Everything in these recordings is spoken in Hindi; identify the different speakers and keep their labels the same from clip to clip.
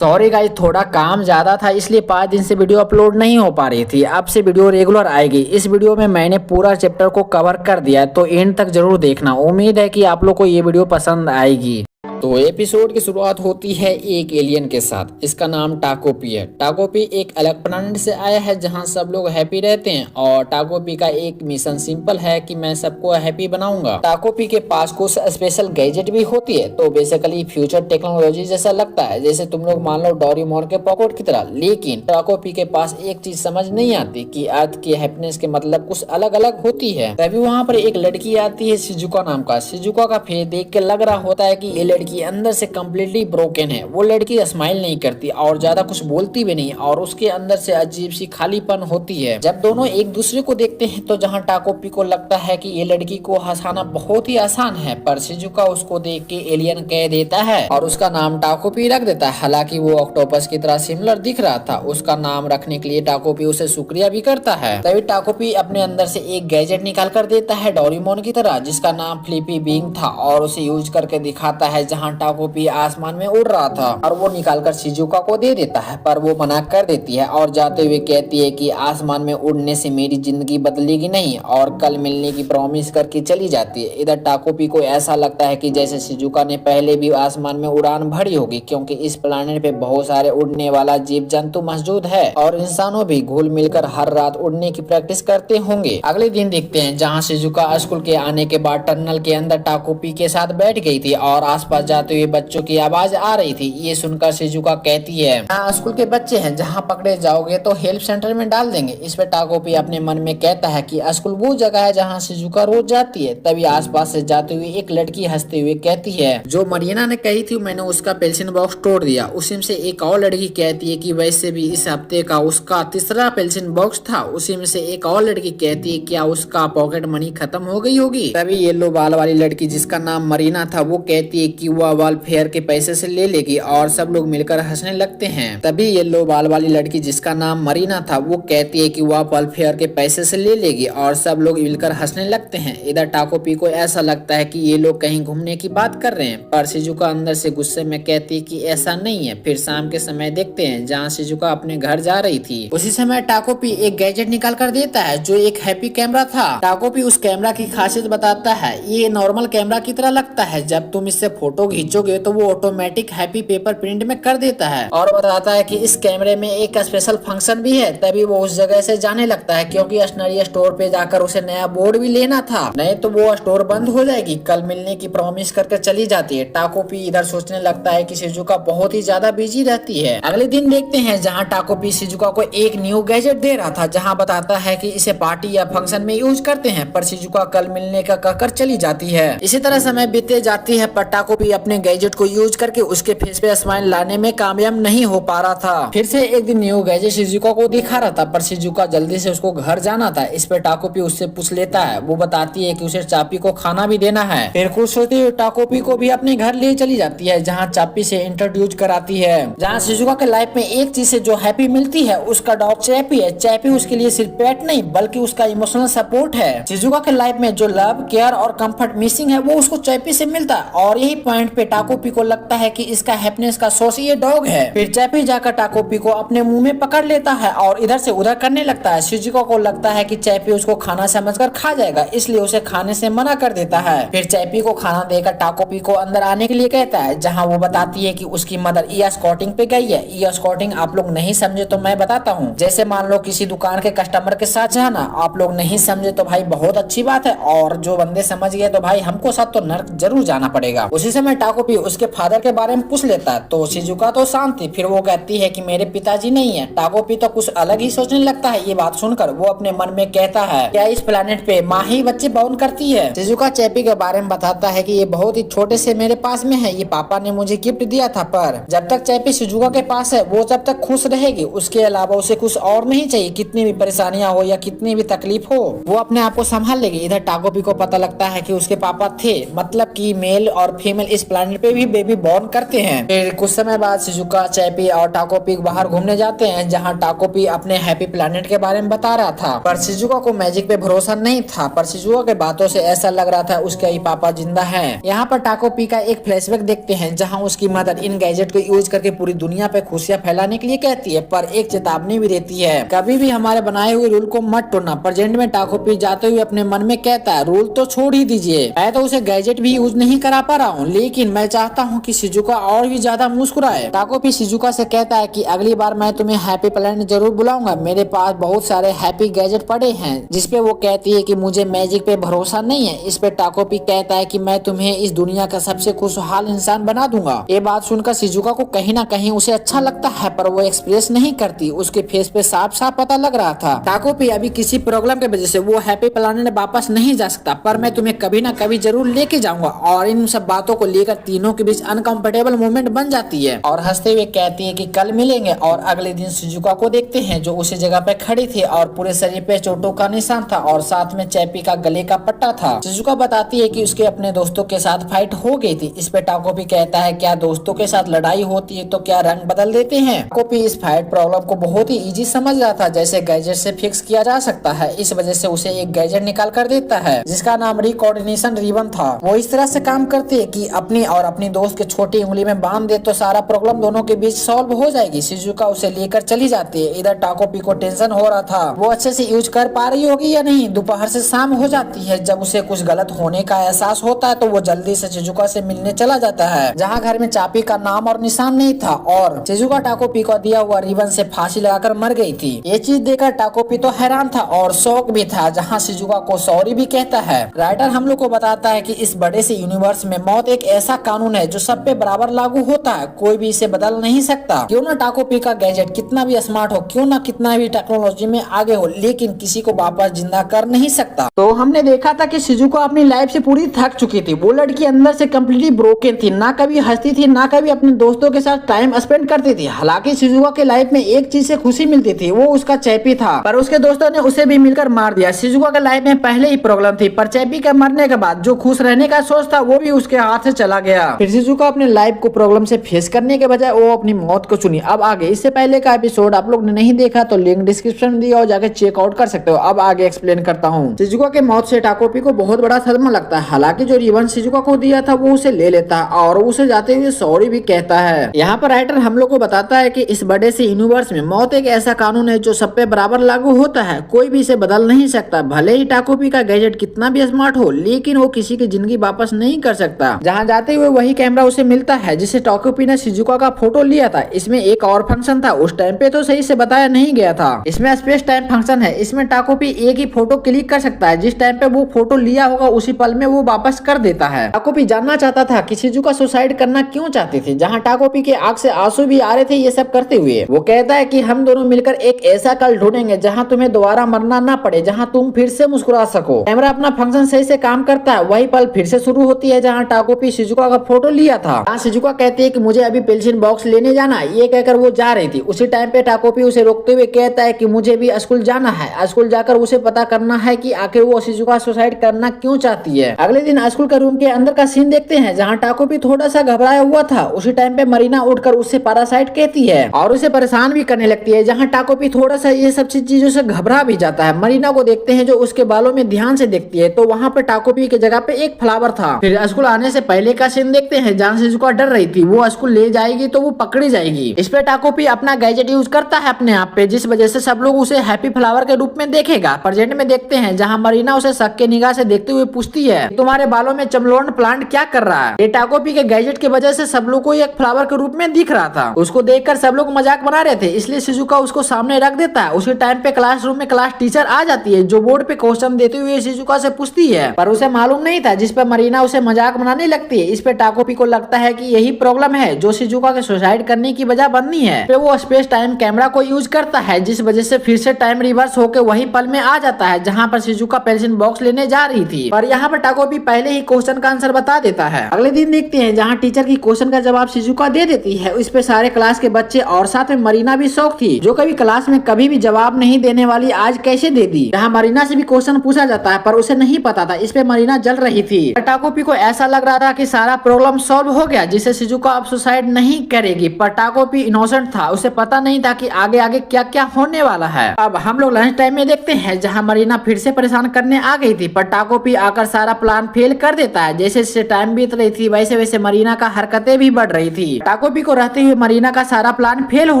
Speaker 1: सॉरी गाइस, थोड़ा काम ज्यादा था इसलिए 5 दिन से वीडियो अपलोड नहीं हो पा रही थी। अब से वीडियो रेगुलर आएगी। इस वीडियो में मैंने पूरा चैप्टर को कवर कर दिया है, तो एंड तक जरूर देखना। उम्मीद है कि आप लोग को ये वीडियो पसंद आएगी। तो एपिसोड की शुरुआत होती है एक एलियन के साथ। इसका नाम टाकोपी है। टाकोपी एक अलग प्लैनेट से आया है जहां सब लोग हैप्पी रहते हैं और टाकोपी का एक मिशन सिंपल है कि मैं सबको हैप्पी बनाऊंगा। टाकोपी के पास कुछ स्पेशल गैजेट भी होती है, तो बेसिकली फ्यूचर टेक्नोलॉजी जैसा लगता है, जैसे तुम लोग मान लो डोरेमोन के पॉकेट की तरह। लेकिन टाकोपी के पास एक चीज समझ नहीं आती कि अर्थ की हैप्पीनेस के मतलब कुछ अलग अलग होती है। तभी वहाँ पर एक लड़की आती है शिजुका नाम का। शिजुका का फेस देख के लग रहा होता है कि ये लड़की अंदर से कम्प्लीटली ब्रोकन है। वो लड़की स्माइल नहीं करती और ज्यादा कुछ बोलती भी नहीं, और उसके अंदर से अजीब सी खालीपन होती है। जब दोनों एक दूसरे को देखते हैं तो जहाँ टाकोपी को लगता है कि ये लड़की को हंसाना बहुत ही आसान है, पर शिजुका उसको देख के एलियन कह देता है और उसका नाम टाकोपी रख देता है। हालांकि वो ऑक्टोपस की तरह सिमिलर दिख रहा था। उसका नाम रखने के लिए टाकोपी उसे शुक्रिया भी करता है। तभी टाकोपी अपने अंदर से एक गैजेट निकाल कर देता है डोरेमोन की तरह, जिसका नाम फ्लिपी बिंग था, और उसे यूज करके दिखाता है जहाँ टाकोपी आसमान में उड़ रहा था, और वो निकालकर शिजुका को दे देता है, पर वो मना कर देती है और जाते हुए कहती है कि आसमान में उड़ने से मेरी जिंदगी बदलेगी नहीं, और कल मिलने की प्रॉमिस करके चली जाती है। इधर टाकोपी को ऐसा लगता है कि जैसे शिजुका ने पहले भी आसमान में उड़ान भरी होगी, क्योंकि इस प्लेनेट पे बहुत सारे उड़ने वाला जीव जंतु मौजूद है और इंसानों भी घुल मिलकर हर रात उड़ने की प्रैक्टिस करते होंगे। अगले दिन देखते हैं जहाँ शिजुका स्कूल के आने के बाद टनल के अंदर टाकोपी के साथ बैठ गई थी और आसपास जाते हुए बच्चों की आवाज आ रही थी। ये सुनकर शिजुका कहती है, यहाँ स्कूल के बच्चे हैं, जहाँ पकड़े जाओगे तो हेल्प सेंटर में डाल देंगे। इस पे टाकोपी अपने मन में कहता है कि स्कूल वो जगह है जहाँ शिजुका रोज जाती है। तभी आसपास से जाते हुए एक लड़की हंसते हुए कहती है, जो मरीना ने कही थी मैंने उसका पेंसिल बॉक्स तोड़ दिया। उसी से एक और लड़की कहती है कि वैसे भी इस हफ्ते का उसका तीसरा पेंसिल बॉक्स था। उसी में से एक और लड़की कहती है क्या उसका पॉकेट मनी खत्म हो गई होगी। तभी येलो बाल वाली लड़की जिसका नाम मरीना था वो कहती है कि वह वाल फेयर के पैसे से ले लेगी, और सब लोग मिलकर हंसने लगते हैं। तभी येलो बाल वाली लड़की जिसका नाम मरीना था वो कहती है कि वह वाल फेयर के पैसे से ले लेगी, और सब लोग मिलकर हंसने लगते हैं। इधर टाकोपी को ऐसा लगता है कि ये लोग कहीं घूमने की बात कर रहे हैं, पर शिजुका अंदर से गुस्से में कहती है कि ऐसा नहीं है। फिर शाम के समय देखते हैं जहाँ शिजुका अपने घर जा रही थी। उसी समय टाकोपी एक गैजेट निकाल कर देता है जो एक हैप्पी कैमरा था। टाकोपी उस कैमरा की खासियत बताता है, ये नॉर्मल कैमरा की तरह लगता है, जब तुम इससे फोटो खींचोगे तो वो ऑटोमेटिक हैप्पी पेपर प्रिंट में कर देता है, और बताता है कि इस कैमरे में एक स्पेशल फंक्शन भी है। तभी वो उस जगह से जाने लगता है, क्योंकि स्टेशनरी स्टोर पे जाकर उसे नया बोर्ड भी लेना था, नहीं तो वो स्टोर बंद हो जाएगी। कल मिलने की प्रॉमिस करके चली जाती है। टाकोपी इधर सोचने लगता है कि शिजुका बहुत ही ज्यादा बिजी रहती है। अगले दिन देखते हैं जहाँ टाकोपी शिजुका को एक न्यू गैजेट दे रहा था, जहाँ बताता है कि इसे पार्टी या फंक्शन में यूज करते हैं, पर शिजुका कल मिलने का कहकर चली जाती है। इसी तरह समय बीते जाती है, पर टाकोपी अपने गैजेट को यूज करके उसके फेस पे स्माइल लाने में कामयाब नहीं हो पा रहा था। फिर से एक दिन न्यू गैजेट शिजुका को दिखा रहा था, पर शिजुका जल्दी से उसको घर जाना था। इस पे टाकोपी उससे पूछ लेता है। वो बताती है कि उसे चापी को खाना भी देना है। फिर खुश होते हुए टाकोपी को भी अपने घर ले चली जाती है, जहाँ चापी से इंट्रोड्यूस कराती है। जहाँ शिजुका के लाइफ में एक चीज से जो हैप्पी मिलती है उसका डॉग चैपी है। चैपी उसके लिए सिर्फ पेट नहीं बल्कि उसका इमोशनल सपोर्ट है। शिजुका के लाइफ में जो लव, केयर और कंफर्ट मिसिंग है वो उसको चैपी से मिलता है, और यही पॉइंट पे टाकोपी को लगता है कि इसका हैप्पीनेस का सोर्स ये डॉग है। फिर चैपी जाकर टाकोपी को अपने मुंह में पकड़ लेता है और इधर से उधर करने लगता है। शिजुका को लगता है कि चैपी उसको खाना समझकर खा जाएगा, इसलिए उसे खाने से मना कर देता है। फिर चैपी को खाना देकर टाकोपी को अंदर आने के लिए कहता है, जहाँ वो बताती है कि उसकी मदर स्कॉटिंग पे गई है। स्कॉटिंग आप लोग नहीं समझे तो मैं बताता हूँ। जैसे मान लो किसी दुकान के कस्टमर के साथ जाना, आप लोग नहीं समझे तो भाई बहुत अच्छी बात है, और जो बंदे समझ गए तो भाई हमको साथ तो नर्क जरूर जाना पड़ेगा। उसी समय टाकोपी उसके फादर के बारे में पूछ लेता है, तो शिजुका तो शांत थी। फिर वो कहती है कि मेरे पिताजी नहीं है। टाकोपी तो कुछ अलग ही सोचने लगता है। ये बात सुनकर वो अपने मन में कहता है, क्या इस प्लेनेट पे माँ ही बच्चे बॉर्न करती है। शिजुका चैपी के बारे में बताता है कि ये बहुत ही छोटे से मेरे पास में है, ये पापा ने मुझे गिफ्ट दिया था, पर जब तक चैपी शिजुका के पास है वो जब तक खुश रहेगी, उसके अलावा उसे कुछ और नहीं चाहिए। कितनी भी परेशानियां हो या कितनी भी तकलीफ हो वो अपने आप को संभाल लेगी। इधर टाकोपी को पता लगता है कि उसके पापा थे, मतलब कि मेल और फीमेल इस प्लेनेट पे भी बेबी बॉर्न करते हैं। फिर कुछ समय बाद शिजुका, चैपी और टाकोपी बाहर घूमने जाते हैं, जहाँ टाकोपी अपने हैप्पी प्लेनेट के बारे में बता रहा था। पर शिजुका को मैजिक पे भरोसा नहीं था, पर शिजुका के बातों से ऐसा लग रहा था उसके ही पापा जिंदा है। यहाँ पर टाकोपी का एक फ्लैशबैक देखते हैं, जहाँ उसकी मदर इन गैजेट को यूज करके पूरी दुनिया पे खुशियां फैलाने के लिए कहती है, पर एक चेतावनी भी देती है, कभी भी हमारे बनाए हुए रूल को मत तोड़ना। प्रेजेंट में टाकोपी जाते हुए अपने मन में कहता है, रूल तो छोड़ ही दीजिए, मैं तो उसे गैजेट भी यूज नहीं करा पा रहा हूँ, लेकिन मैं चाहता हूँ कि शिजुका और भी ज्यादा मुस्कुराए। टाकोपी शिजुका से कहता है कि अगली बार मैं तुम्हें हैप्पी प्लेनेट जरूर बुलाऊंगा, मेरे पास बहुत सारे हैप्पी गैजेट पड़े हैं। जिसपे वो कहती है कि मुझे मैजिक पे भरोसा नहीं है। इस पे टाकोपी कहता है कि मैं तुम्हें इस दुनिया का सबसे खुशहाल इंसान बना दूंगा। ये बात सुनकर शिजुका को कहीं ना कहीं उसे अच्छा लगता है, पर वो एक्सप्रेस नहीं करती, उसके फेस पे साफ साफ पता लग रहा था टाकोपी अभी किसी प्रॉब्लम की वजह से वो हैप्पी प्लेनेट वापस नहीं जा सकता, पर मैं तुम्हें कभी ना कभी जरूर लेके जाऊंगा। और इन सब बातों को लेकर तीनों के बीच अनकंफर्टेबल मोमेंट बन जाती है और हंसते हुए कहती है कि कल मिलेंगे। और अगले दिन शिजुका को देखते हैं जो उसी जगह पे खड़ी थी और पूरे शरीर पे चोटों का निशान था और साथ में चैपी का गले का पट्टा था। शिजुका बताती है कि उसके अपने दोस्तों के साथ फाइट हो गई थी। इस पे टाकोपी कहता है, क्या दोस्तों के साथ लड़ाई होती है तो क्या रंग बदल देते हैं? टाकोपी इस फाइट प्रॉब्लम को बहुत ही इजी समझ रहा था, जैसे गैजेट से फिक्स किया जा सकता है। इस वजह से उसे एक गैजेट निकाल कर देता है जिसका नाम रिकोऑर्डिनेशन रिबन था। वो इस तरह से काम करती है कि अपनी और अपनी दोस्त के छोटी उंगली में बांध दे तो सारा प्रॉब्लम दोनों के बीच सॉल्व हो जाएगी। शिजुका उसे लेकर चली जाती है। इधर टाकोपी को टेंशन हो रहा था वो अच्छे से यूज कर पा रही होगी या नहीं। दोपहर से शाम हो जाती है। जब उसे कुछ गलत होने का एहसास होता है तो वो जल्दी से शिजुका से मिलने चला जाता है, जहाँ घर में चापी का नाम और निशान नहीं था और शिजुका टाकोपी को दिया हुआ रिबन से फांसी लगाकर मर गई थी। ये चीज देखकर टाकोपी तो हैरान था और शौक भी था, जहाँ शिजुका को सॉरी भी कहता है। राइटर हम लोग को बताता है कि इस बड़े से यूनिवर्स में मौत एक ऐसा कानून है जो सब पे बराबर लागू होता है, कोई भी इसे बदल नहीं सकता। क्यों ना टाकोपी का गैजेट कितना भी स्मार्ट हो, क्यों ना कितना भी टेक्नोलॉजी में आगे हो, लेकिन किसी को वापस जिंदा कर नहीं सकता। तो हमने देखा था कि शिजुका अपनी लाइफ से पूरी थक चुकी थी। वो लड़की अंदर से कम्प्लीटली ब्रोकन थी, ना कभी हंसती थी, ना कभी अपने दोस्तों के साथ टाइम स्पेंड करती थी। हालांकि शिजुका के लाइफ में एक चीज से खुशी मिलती थी, वो उसका चैपी था, पर उसके दोस्तों ने उसे भी मिलकर मार दिया। शिजुका के लाइफ में पहले ही प्रॉब्लम थी, पर चैपी के मरने के बाद जो खुश रहने का सोच था वो भी उसके हाथ से चला गया। फिर शिजुका अपने लाइफ को प्रॉब्लम से फेस करने के बजाय वो अपनी मौत को चुनी। अब आगे, इससे पहले का एपिसोड आप लोग ने नहीं देखा तो लिंक डिस्क्रिप्शन में दिया और जाके चेकआउट कर सकते हो। अब आगे एक्सप्लेन करता हूँ। शिजुका के मौत से टाकोपी को बहुत बड़ा सदमा लगता है। हालांकि जो रिबन शिजुका को दिया था वो उसे ले लेता है और उसे जाते हुए सॉरी भी कहता है। यहाँ पर राइटर हम लोग को बताता है कि इस बड़े से यूनिवर्स में मौत एक ऐसा कानून है जो सब पे बराबर लागू होता है, कोई भी इसे बदल नहीं सकता। भले ही टाकोपी का गैजेट कितना भी स्मार्ट हो, लेकिन वो किसी की जिंदगी वापस नहीं कर सकता। जहाँ जाते हुए वही कैमरा उसे मिलता है जिसे टाकोपी ने शिजुका का फोटो लिया था। इसमें एक और फंक्शन था, उस टाइम पे तो सही से बताया नहीं गया था। इसमें स्पेस टाइम फंक्शन है। इसमें टाकोपी एक ही फोटो क्लिक कर सकता है, जिस टाइम पे वो फोटो लिया होगा उसी पल में वो वापस कर देता है। टाकोपी जानना चाहता था कि शिजुका सुसाइड करना क्यों चाहती थी, जहाँ टाकोपी के आंख से आंसू भी आ रहे थे ये सब करते हुए। वो कहता है कि हम दोनों मिलकर एक ऐसा कल ढूंढेंगे जहाँ तुम्हें दोबारा मरना ना पड़े, जहाँ तुम फिर से मुस्कुरा सको। कैमरा अपना फंक्शन सही से काम करता है। वही पल फिर से शुरू होती है जहाँ टाकोपी शिजुका का फोटो लिया था। जहाँ शिजुका कहती है कि मुझे अभी पेंसिल बॉक्स लेने जाना है, ये कहकर वो जा रही थी। उसी टाइम पे टाकोपी उसे रोकते हुए कहता है कि मुझे भी स्कूल जाना है, स्कूल जाकर उसे पता करना है कि आखिर वो शिजुका सुसाइड करना क्यों चाहती है। अगले दिन स्कूल के रूम के अंदर का सीन देखते हैं जहाँ टाकोपी थोड़ा सा घबराया हुआ था। उसी टाइम पे मरीना उठकर उससे पैरासाइट कहती है और उसे परेशान भी करने लगती है, जहाँ टाकोपी थोड़ा सा ये सब चीजों से घबरा भी जाता है। मरीना को देखते हैं जो उसके बालों में ध्यान से देखती है, तो वहाँ पे टाकोपी की जगह पे एक फ्लावर था। फिर स्कूल आने से पहले का सीन देखते हैं जहाँ शिजुका डर रही थी वो स्कूल ले जाएगी तो वो पकड़ी जाएगी। इस पे टाकोपी अपना गैजेट यूज करता है अपने आप पे, जिस वजह से सब लोग उसे हैप्पी फ्लावर के रूप में देखेगा। प्रेजेंट में देखते हैं जहाँ मरीना उसे शक के निगाह से देखते हुए पूछती है, तुम्हारे बालों में चमलोन प्लांट क्या कर रहा है? ये टाकोपी के गैजेट की वजह से सब लोग को एक फ्लावर के रूप में दिख रहा था। उसको देखकर सब लोग मजाक बना रहे थे, इसलिए शिजुका उसको सामने रख देता है। उसी टाइम पे क्लासरूम में क्लास टीचर आ जाती है जो बोर्ड पे क्वेश्चन देते हुए शिजुका से पूछती है, पर उसे मालूम नहीं था, जिस पर मरीना उसे मजाक बनाने लगती है। इस पे टाकोपी को लगता है कि यही प्रॉब्लम है जो शिजुका के सुसाइड करने की वजह बननी है। फिर वो स्पेस टाइम कैमरा को यूज करता है, जिस वजह से फिर से टाइम रिवर्स होकर वही पल में आ जाता है जहाँ पर शिजुका पेंसिल बॉक्स लेने जा रही थी। पर यहाँ पर टाकोपी पहले ही क्वेश्चन का आंसर बता देता है। अगले दिन देखते हैं जहाँ टीचर की क्वेश्चन का जवाब शिजुका दे देती है। इस पे सारे क्लास के बच्चे और साथ में मरीना भी शौक थी, जो कभी क्लास में कभी भी जवाब नहीं देने वाली आज कैसे दे दी। जहाँ मरीना से भी क्वेश्चन पूछा जाता है पर उसे नहीं पता था। इस पे मरीना जल रही थी। टाकोपी को ऐसा लग रहा था कि सारा प्रॉब्लम सॉल्व हो गया, जिससे शिजुका अब सुसाइड नहीं करेगी। पर टाकोपी इनोसेंट था, उसे पता नहीं था कि आगे आगे क्या क्या होने वाला है। अब हम लोग लंच टाइम में देखते हैं जहां मरीना फिर से परेशान करने आ गई थी, पर टाकोपी आकर सारा प्लान फेल कर देता है। जैसे जैसे टाइम बीत रही थी वैसे वैसे मरीना का हरकतें भी बढ़ रही थी। टाकोपी को रहते हुए मरीना का सारा प्लान फेल हो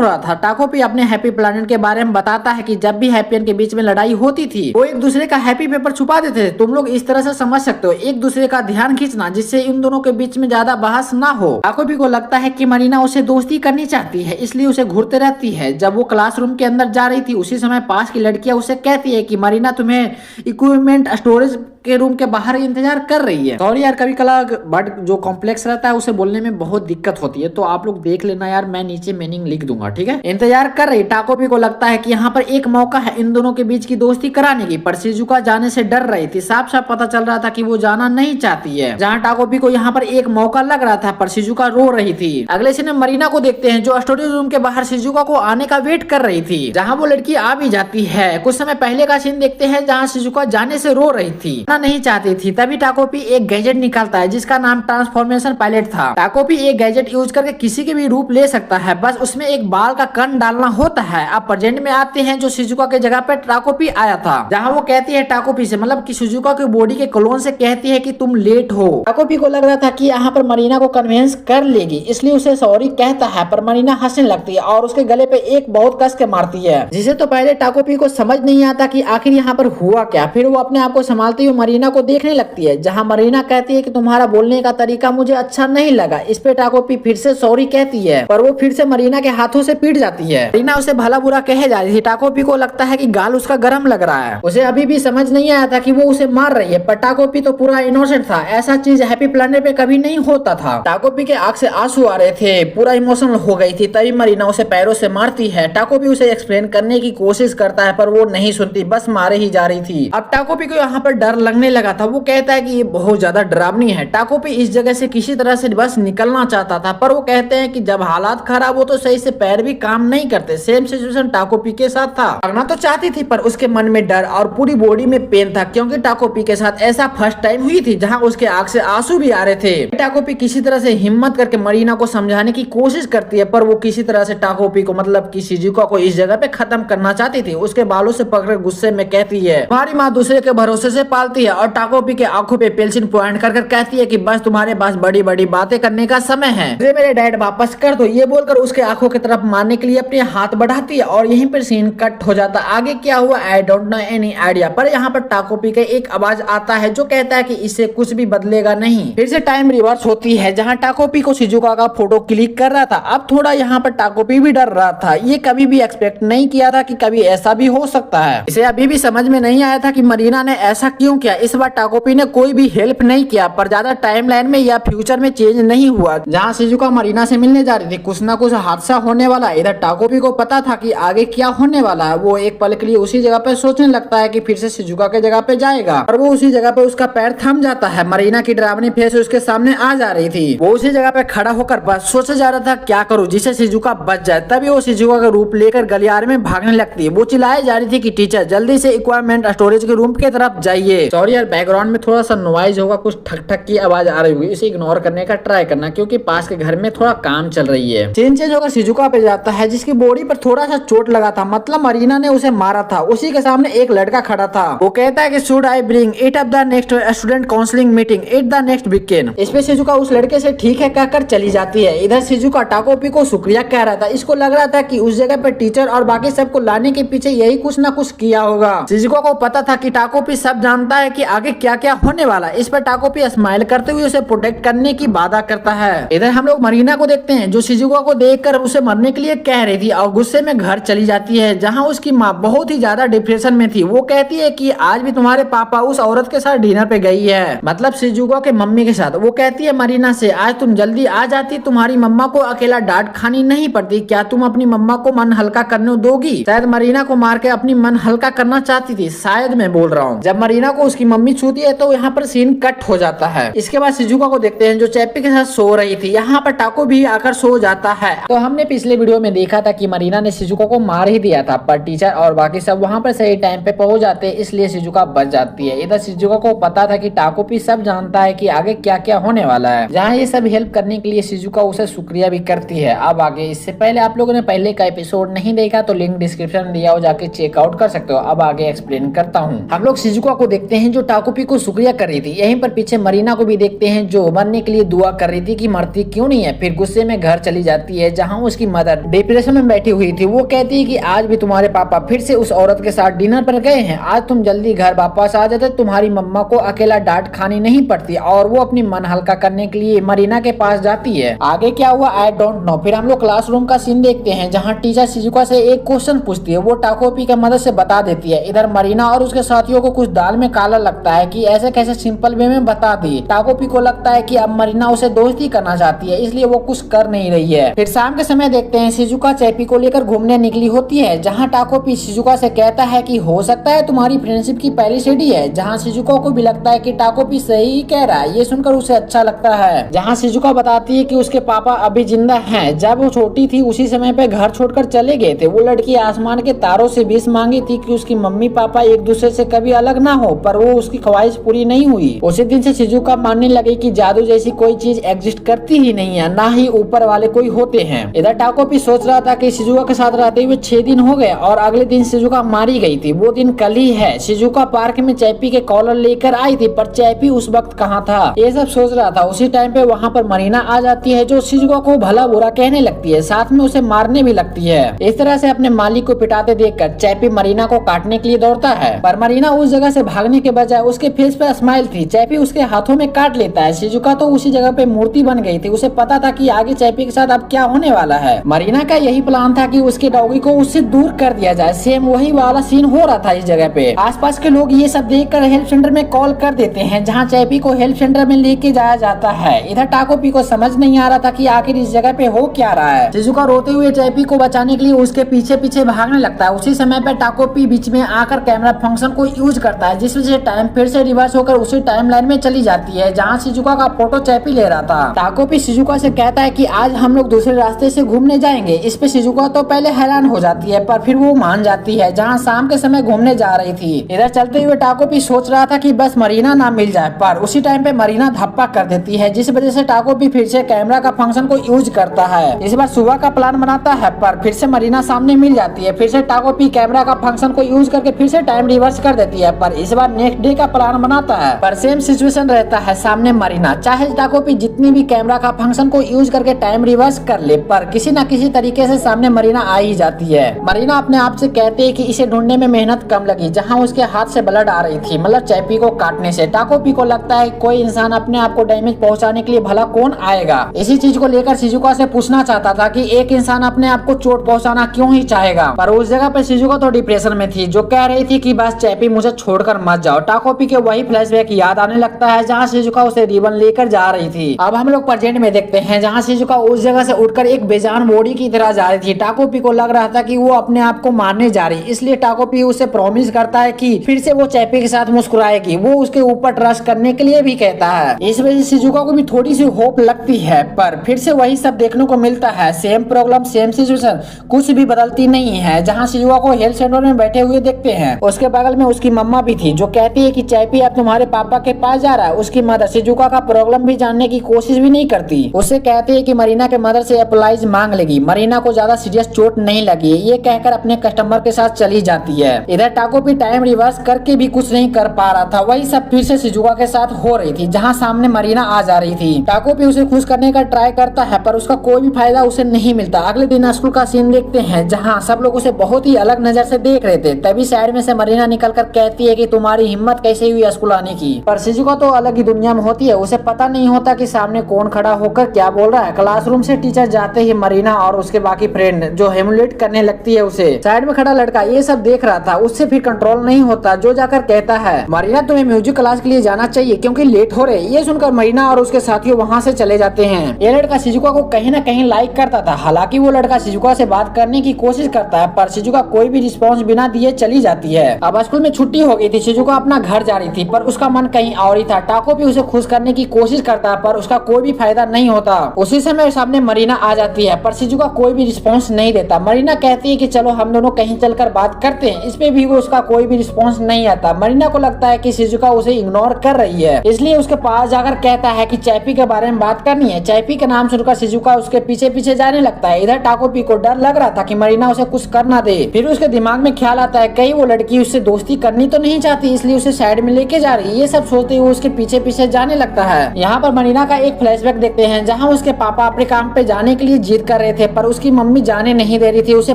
Speaker 1: रहा था। टाकोपी अपने हैप्पी प्लानेट के बारे में बताता है कि जब भी हैप्पियन के बीच में लड़ाई होती थी वो एक दूसरे का हैप्पी पेपर छुपा देते थे। तुम लोग इस तरह से समझ सकते हो, एक दूसरे का ध्यान खींचना, जिससे इन दोनों के बीच में ज्यादा बहस ना हो। टाकोपी को लगता है कि मरीना उसे दोस्ती करनी चाहती है, इसलिए उसे घूरते रहती है। जब वो क्लासरूम के अंदर जा रही थी उसी समय पास की लड़कियां उसे कहती है कि मरीना तुम्हें इक्विपमेंट स्टोरेज के रूम के बाहर इंतजार कर रही है। सॉरी यार, कभी कला बट जो कॉम्प्लेक्स रहता है उसे बोलने में बहुत दिक्कत होती है, तो आप लोग देख लेना यार, मैं नीचे मीनिंग लिख दूंगा, ठीक है। इंतजार कर रही। टाकोपी को लगता है कि यहाँ पर एक मौका है इन दोनों के बीच की दोस्ती कराने की, पर शिजुका जाने से डर रही थी। साफ साफ पता चल रहा था कि वो जाना नहीं चाहती है। जहाँ टाकोपी को यहाँ पर एक मौका लग रहा था, पर शिजुका रो रही थी। अगले सीन में मरीना को देखते हैं जो स्टोरेज रूम के बाहर शिजुका को आने का वेट कर रही थी, जहाँ वो लड़की आ भी जाती है। कुछ समय पहले का सीन देखते हैं जहाँ शिजुका जाने से रो रही थी, नहीं चाहती थी। तभी टाकोपी एक गैजेट निकालता है जिसका नाम ट्रांसफॉर्मेशन पायलट था। टाकोपी एक गैजेट यूज करके किसी के भी रूप ले सकता है, बस उसमें एक बाल का कण डालना होता है। अब प्रेजेंट में आते हैं जो शिजुका के जगह पे टाकोपी आया था, जहाँ वो कहती है टाकोपी से, मतलब कि शिजुका की बॉडी के क्लोन से कहती है कि तुम लेट हो। टाकोपी को लग रहा था कि यहाँ पर मरीना को कन्विंस कर लेगी, इसलिए उसे सॉरी कहता है, पर मरीना हंसने लगती है और उसके गले पे एक बहुत कस के मारती है, जिसे तो पहले टाकोपी को समझ नहीं आता कि आखिर यहाँ पर हुआ क्या। फिर वो अपने आप को संभालती हुई मरीना को देखने लगती है, जहाँ मरीना कहती है कि तुम्हारा बोलने का तरीका मुझे अच्छा नहीं लगा। इस पे टाकोपी फिर से सॉरी कहती है, पर वो फिर से मरीना के हाथों से पीट जाती है। मरीना उसे भला बुरा कहे जा रही थी। टाकोपी को लगता है कि गाल उसका गर्म लग रहा है। उसे अभी भी समझ नहीं आया था कि वो उसे मार रही है, पर टाकोपी तो पूरा इनोसेंट था। ऐसा चीज हैप्पी प्लैनेट पे कभी नहीं होता था। टाकोपी के आंख से आंसू आ रहे थे, पूरा इमोशनल हो गई थी। तभी मरीना उसे पैरों से मारती है। टाकोपी उसे एक्सप्लेन करने की कोशिश करता है, पर वो नहीं सुनती, बस मारे ही जा रही थी। अब टाकोपी को यहाँ पर डर लगने लगा था। वो कहता है कि ये बहुत ज्यादा डरावनी है। टाकोपी इस जगह से किसी तरह से बस निकलना चाहता था, पर वो कहते हैं कि जब हालात खराब हो तो सही से पैर भी काम नहीं करते। सेम सिचुएशन टाकोपी के साथ था। भागना तो चाहती थी, पर उसके मन में डर और पूरी बॉडी में पेन था, क्योंकि टाकोपी के साथ ऐसा फर्स्ट टाइम हुई थी जहां उसके आंख से आंसू भी आ रहे थे। टाकोपी किसी तरह से हिम्मत करके मरीना को समझाने की कोशिश करती है, पर वो किसी तरह से टाकोपी को, मतलब कि शिजुका को इस जगह पे खत्म करना चाहती थी। उसके बालों से पकड़ गुस्से में कहती है हमारी माँ दूसरे के भरोसे से पालती है, और टाकोपी के आंखों पे पेंसिल पॉइंट कर कहती है कि बस तुम्हारे पास बड़ी बड़ी बातें करने का समय है, मुझे मेरे डैड वापस कर दो। ये बोलकर उसके आंखों की तरफ मारने के लिए अपने हाथ बढ़ाती है और यहीं पर सीन कट हो जाता। आगे क्या हुआ I don't know any idea, पर यहाँ पर टाकोपी का एक आवाज आता है जो कहता है कि इससे कुछ भी बदलेगा नहीं। फिर से टाइम रिवर्स होती है, जहाँ टाकोपी को शिजुका का फोटो क्लिक कर रहा था। अब थोड़ा यहाँ पर टाकोपी भी डर रहा था। ये कभी भी एक्सपेक्ट नहीं किया था कि कभी ऐसा भी हो सकता है। इसे अभी भी समझ में नहीं आया था कि मरीना ने ऐसा क्यों किया। इस बार टाकोपी ने कोई भी हेल्प नहीं किया, पर ज्यादा टाइमलाइन में या फ्यूचर में चेंज नहीं हुआ। जहाँ शिजुका मरीना से मिलने जा रही थी, कुछ ना कुछ हादसा होने वाला है। इधर टाकोपी को पता था कि आगे क्या होने वाला है। वो एक पल के लिए उसी जगह पे सोचने लगता है कि फिर से शिजुका के जगह पे जाएगा, और वो उसी जगह पे उसका पैर थम जाता है। मरीना की डरावनी फेस उसके सामने आ जा रही थी। वो उसी जगह पे खड़ा होकर बस सोचे जा रहा था क्या करूं जिससे शिजुका बच जाए। तभी वो शिजुका का रूप लेकर गलियारे में भागने लगती है। वो चिल्लाए जा रही थी कि टीचर जल्दी से इक्विपमेंट स्टोरेज के रूम की तरफ जाइए। सॉरी यार, बैकग्राउंड में थोड़ा सा नॉइज होगा, कुछ ठक ठक की आवाज आ रही होगी, इसे इग्नोर करने का ट्राई करना, क्योंकि पास के घर में थोड़ा काम चल रही है। सीन चेंज होकर शिजुका पे जाता है, जिसकी बॉडी पर थोड़ा सा चोट लगा था, मतलब मरीना ने उसे मारा था। उसी के सामने एक लड़का खड़ा था। वो कहता है कि should I bring it up the next student counselling meeting it the next weekend. इस पे शिजुका उस लड़के से ठीक है कहकर चली जाती है। इधर शिजुका टाकोपी को शुक्रिया कह रहा था। इसको लग रहा था कि उस जगह पे टीचर और बाकी सबको लाने के पीछे यही कुछ ना कुछ किया होगा। शिजुका को पता था कि टाकोपी सब जानता है कि आगे क्या क्या होने वाला। इस पर टाकोपी स्माइल करते हुए उसे प्रोटेक्ट करने की वादा करता है। इधर हम लोग मरीना को देखते हैं जो शिजुका को देखकर उसे मरने के लिए कह रही थी और गुस्से में घर चली जाती है, जहां उसकी माँ बहुत ही ज्यादा डिप्रेशन में थी। वो कहती है कि आज भी तुम्हारे पापा उस औरत के साथ डिनर पे गई है, मतलब शिजुका के मम्मी के साथ। वो कहती है मरीना से आज तुम जल्दी आ जाती, तुम्हारी मम्मा को अकेला डांट खानी नहीं पड़ती। क्या तुम अपनी मम्मा को मन हल्का करने दोगी? शायद मरीना को मार के अपनी मन हल्का करना चाहती थी, शायद मैं बोल रहा हूँ। जब मरीना को उसकी मम्मी छूती है तो यहाँ पर सीन कट हो जाता है। इसके बाद शिजुका को देखते हैं जो चैप्पी के साथ सो रही थी। यहाँ पर टाको भी आकर सो जाता है। तो हमने पिछले वीडियो में देखा था कि मरीना ने शिजुका को मार ही दिया था, पर टीचर और बाकी सब वहाँ पर सही टाइम पे पहुंच जाते, इसलिए शिजुका बच जाती है। इधर शिजुका को पता था कि टाकोपी सब जानता है कि आगे क्या क्या होने वाला है। जहाँ ये सब हेल्प करने के लिए शिजुका उसे शुक्रिया भी करती है। अब आगे, इससे पहले आप लोगों ने पहले का एपिसोड नहीं देखा तो लिंक डिस्क्रिप्शन में दिया हो, जाके चेकआउट कर सकते हो। अब आगे एक्सप्लेन करता हूँ। हम लोग शिजुका को देखते हैं जो टाकोपी को शुक्रिया कर रही थी। यहीं पर पीछे मरीना को भी देखते हैं जो मरने के लिए दुआ कर रही थी कि मरती क्यों नहीं है। फिर गुस्से में घर चली जाती है जहाँ उसकी मदर डिप्रेशन में बैठी हुई थी। वो कहती है कि आज भी तुम्हारे पापा फिर से उस औरत के साथ डिनर पर गए हैं। आज तुम जल्दी घर वापस आ जाते, तुम्हारी मम्मा को अकेला डांट खानी नहीं पड़ती। और वो अपनी मन हल्का करने के लिए मरीना के पास जाती है। आगे क्या हुआ आई डोंट नो। फिर हम लोग क्लासरूम का सीन देखते हैं जहाँ टीचर शिजुका से एक क्वेश्चन पूछती है, वो टाकोपी की मदद से बता देती है। इधर मरीना और उसके साथियों को कुछ दाल में काला लगता है कि ऐसे कैसे सिंपल वे में बता दी। टाकोपी को लगता है कि अब मरीना उसे दोस्ती करना चाहती है, इसलिए वो कुछ कर नहीं रही है। फिर शाम के समय देखते हैं शिजुका चैपी को लेकर घूमने निकली होती है, जहाँ टाकोपी शिजुका से कहता है कि हो सकता है तुम्हारी फ्रेंडशिप की पहली सीढ़ी है। जहाँ शिजुका को भी लगता है कि टाकोपी सही कह रहा है। ये सुनकर उसे अच्छा लगता है। जहाँ शिजुका बताती है कि उसके पापा अभी जिंदा हैं। जब वो छोटी थी उसी समय पे घर छोड़कर चले गए थे। वो लड़की आसमान के तारों से विश मांगी थी कि उसकी मम्मी पापा एक दूसरे से कभी अलग ना हो, पर वो उसकी ख्वाहिश पूरी नहीं हुई। उसी दिन से शिजुका मानने लगी कि जादू जैसी कोई चीज एग्जिस्ट करती ही नहीं है, ना ही ऊपर वाले कोई होते हैं। इधर टाकोपी सोच रहा था कि शिजुका के साथ रहते हुए 6 दिन हो गए और अगले दिन शिजुका मारी गई थी। वो दिन कल ही है। शिजुका पार्क में चैपी के कॉलर लेकर आई थी, पर चैपी उस वक्त कहाँ था, ये सब सोच रहा था। उसी टाइम पे वहाँ पर मरीना आ जाती है जो शिजुका को भला बुरा कहने लगती है, साथ में उसे मारने भी लगती है। इस तरह से अपने मालिक को पिटाते देखकर चैपी मरीना को काटने के लिए दौड़ता है, पर मरीना उस जगह से भागने के बजाय उसके फेस पे स्माइल थी। चैपी उसके हाथों में काट लेता है। शिजुका तो उसी जगह पे मूर्ति बन गई थी। उसे पता था कि आगे चैपी के साथ अब क्या होने वाला है। मरीना का यही प्लान था कि उसके डॉगी को उससे दूर कर दिया जाए। सेम वही वाला सीन हो रहा था इस जगह पे। आसपास के लोग ये सब देखकर हेल्प सेंटर में कॉल कर देते हैं, जहाँ चैपी को हेल्प सेंटर में लेके जाया जाता है। इधर टाकोपी को समझ नहीं आ रहा था कि आखिर इस जगह पे हो क्या रहा है। शिजुका रोते हुए चैपी को बचाने के लिए उसके पीछे पीछे भागने लगता है। उसी समय पे टाकोपी बीच में आकर कैमरा फंक्शन को यूज करता है, जिस वजह से टाइम फिर से रिवर्स होकर उसी टाइमलाइन में चली जाती है जहाँ शिजुका का फोटो चैपी ले रहा था। टाकोपी शिजुका से कहता है कि आज हम लोग दूसरे रास्ते से घूमने जाएंगे। इस पे शिजुका तो पहले हैरान हो जाती है, पर फिर वो मान जाती है, जहाँ शाम के समय घूमने जा रही थी। इधर चलते हुए टाकोपी सोच रहा था कि बस मरीना ना मिल जाए, पर उसी टाइम पे मरीना धप्पा कर देती है, जिस वजह से टाकोपी फिर से कैमरा का फंक्शन को यूज करता है। इस बार सुबह का प्लान बनाता है, पर फिर से मरीना सामने मिल जाती है। फिर से टाकोपी कैमरा का फंक्शन को यूज करके फिर से टाइम रिवर्स कर देती है, पर इस बार नेक्स्ट डे का प्लान बनाता है, पर सेम सिचुएशन रहता है, सामने मरीना। चाहे टाकोपी जितनी भी कैमरा का फंक्शन को यूज करके टाइम रिवर्स कर ले, पर किसी न किसी तरीके से सामने मरीना आ ही जाती है। मरीना अपने आप से कहती है कि इसे ढूंढने में मेहनत कम लगी, जहाँ उसके हाथ से ब्लड आ रही थी, मतलब चैपी को काटने से। टाकोपी को लगता है कोई इंसान अपने आप को डैमेज पहुंचाने के लिए भला कौन आएगा। इसी चीज को लेकर शिजुका से पूछना चाहता था कि एक इंसान अपने आप को चोट पहुंचाना क्यों ही चाहेगा, पर उस जगह पे शिजुका तो डिप्रेशन में थी, जो कह रही थी कि बस चैपी मुझे छोड़कर मत जाओ। टाकोपी के वही फ्लैशबैक याद आने लगता है जहाँ शिजुका उसे रिबन लेकर जा रही थी। अब हम लोग प्रेजेंट में देखते हैं जहाँ शिजुका उस जगह से उठकर एक बेजान बॉडी की तरह जा रही थी। टाकोपी को लग रहा था कि वो अपने आप को मारने जा रही, इसलिए टाकोपी उसे प्रॉमिस करता है कि फिर से वो चैपी के साथ मुस्कुराएगी। वो उसके ऊपर ट्रस्ट करने के लिए भी कहता है। इस वजह से शिजुका को भी थोड़ी सी होप लगती है, पर फिर से वही सब देखने को मिलता है। सेम प्रॉब्लम सेम सिचुएशन, कुछ भी बदलती नहीं है। जहाँ शिजुका को हेल्थ सेंटर में बैठे हुए देखते हैं, उसके बगल में उसकी मम्मा भी थी, जो कहती है कि चैपी अब तुम्हारे पापा के पास जा रहा है। उसकी मदर शिजुका का प्रॉब्लम भी जानने की कोशिश भी नहीं करती। उसे कहती है कि मरीना के मदर से अप्लाइज मांग लेगी, मरीना को ज्यादा सीरियस चोट नहीं लगी। ये कहकर अपने कस्टमर के साथ चली जाती है। इधर टाकोपी टाइम रिवर्स करके भी कुछ नहीं कर पा रहा था। वही सब फिर से शिजुका के साथ हो रही थी, जहाँ सामने मरीना आ जा रही थी। टाकोपी उसे खुश करने का ट्राई करता है, पर उसका कोई भी फायदा उसे नहीं मिलता। अगले दिन स्कूल का सीन देखते हैं, जहाँ सब लोग उसे बहुत ही अलग नजर से देख रहे थे। तभी साइड में से मरीना निकलकर कहती है कि तुम्हारी हिम्मत कैसे हुई स्कूल आने की। पर शिजुका तो अलग ही दुनिया में होती है, उसे पता नहीं होता कि सामने कौन खड़ा होकर क्या बोल रहा है। क्लासरूम से टीचर जाते ही मरीना और उसके बाकी फ्रेंड जो हेमुलेट करने लगती है उसे। साइड में खड़ा लड़का ये सब देख रहा था, उससे फिर कंट्रोल नहीं होता, जो जाकर कहता है मरीना तुम्हें म्यूजिक क्लास के लिए जाना चाहिए क्योंकि लेट हो रहे। ये सुनकर मरीना और उसके साथियों वहाँ से चले जाते हैं। ये लड़का शिजुका को कहीं न कहीं लाइक करता था। हालांकि वो लड़का शिजुका से बात करने की कोशिश करता है, पर शिजुका कोई भी रिस्पॉन्स बिना दिए चली जाती है। अब स्कूल में छुट्टी हो गई थी, शिजुका अपना घर जा रही थी, पर उसका मन कहीं और ही था। टाको भी उसे खुश करने की कोशिश करता है, पर उसका कोई भी फायदा नहीं होता। उसी समय सामने मरीना आ जाती है, पर शिजुका कोई भी रिस्पॉन्स नहीं देता। मरीना कहती है कि चलो हम दोनों कहीं चलकर बात करते हैं। इस पे भी उसका कोई भी रिस्पॉन्स नहीं आता। मरीना को लगता है कि शिजुका उसे इग्नोर कर रही है, इसलिए उसके पास पास जाकर कहता है कि चैपी के बारे में बात करनी है। चैपी के नाम सुनकर शिजुका उसके पीछे पीछे जाने लगता है। इधर टाकोपी को डर लग रहा था कि मरीना उसे कुछ कर ना दे। फिर उसके दिमाग में ख्याल आता है कहीं वो लड़की उससे दोस्ती करनी तो नहीं चाहती, इसलिए उसे साइड में लेके जा रही है। ये सब सोचते हुए उसके पीछे पीछे जाने लगता है। यहाँ पर मरीना का एक फ्लैशबैक देखते हैं जहाँ उसके पापा अपने काम पे जाने के लिए जिद कर रहे थे, पर उसकी मम्मी जाने नहीं दे रही थी। उसे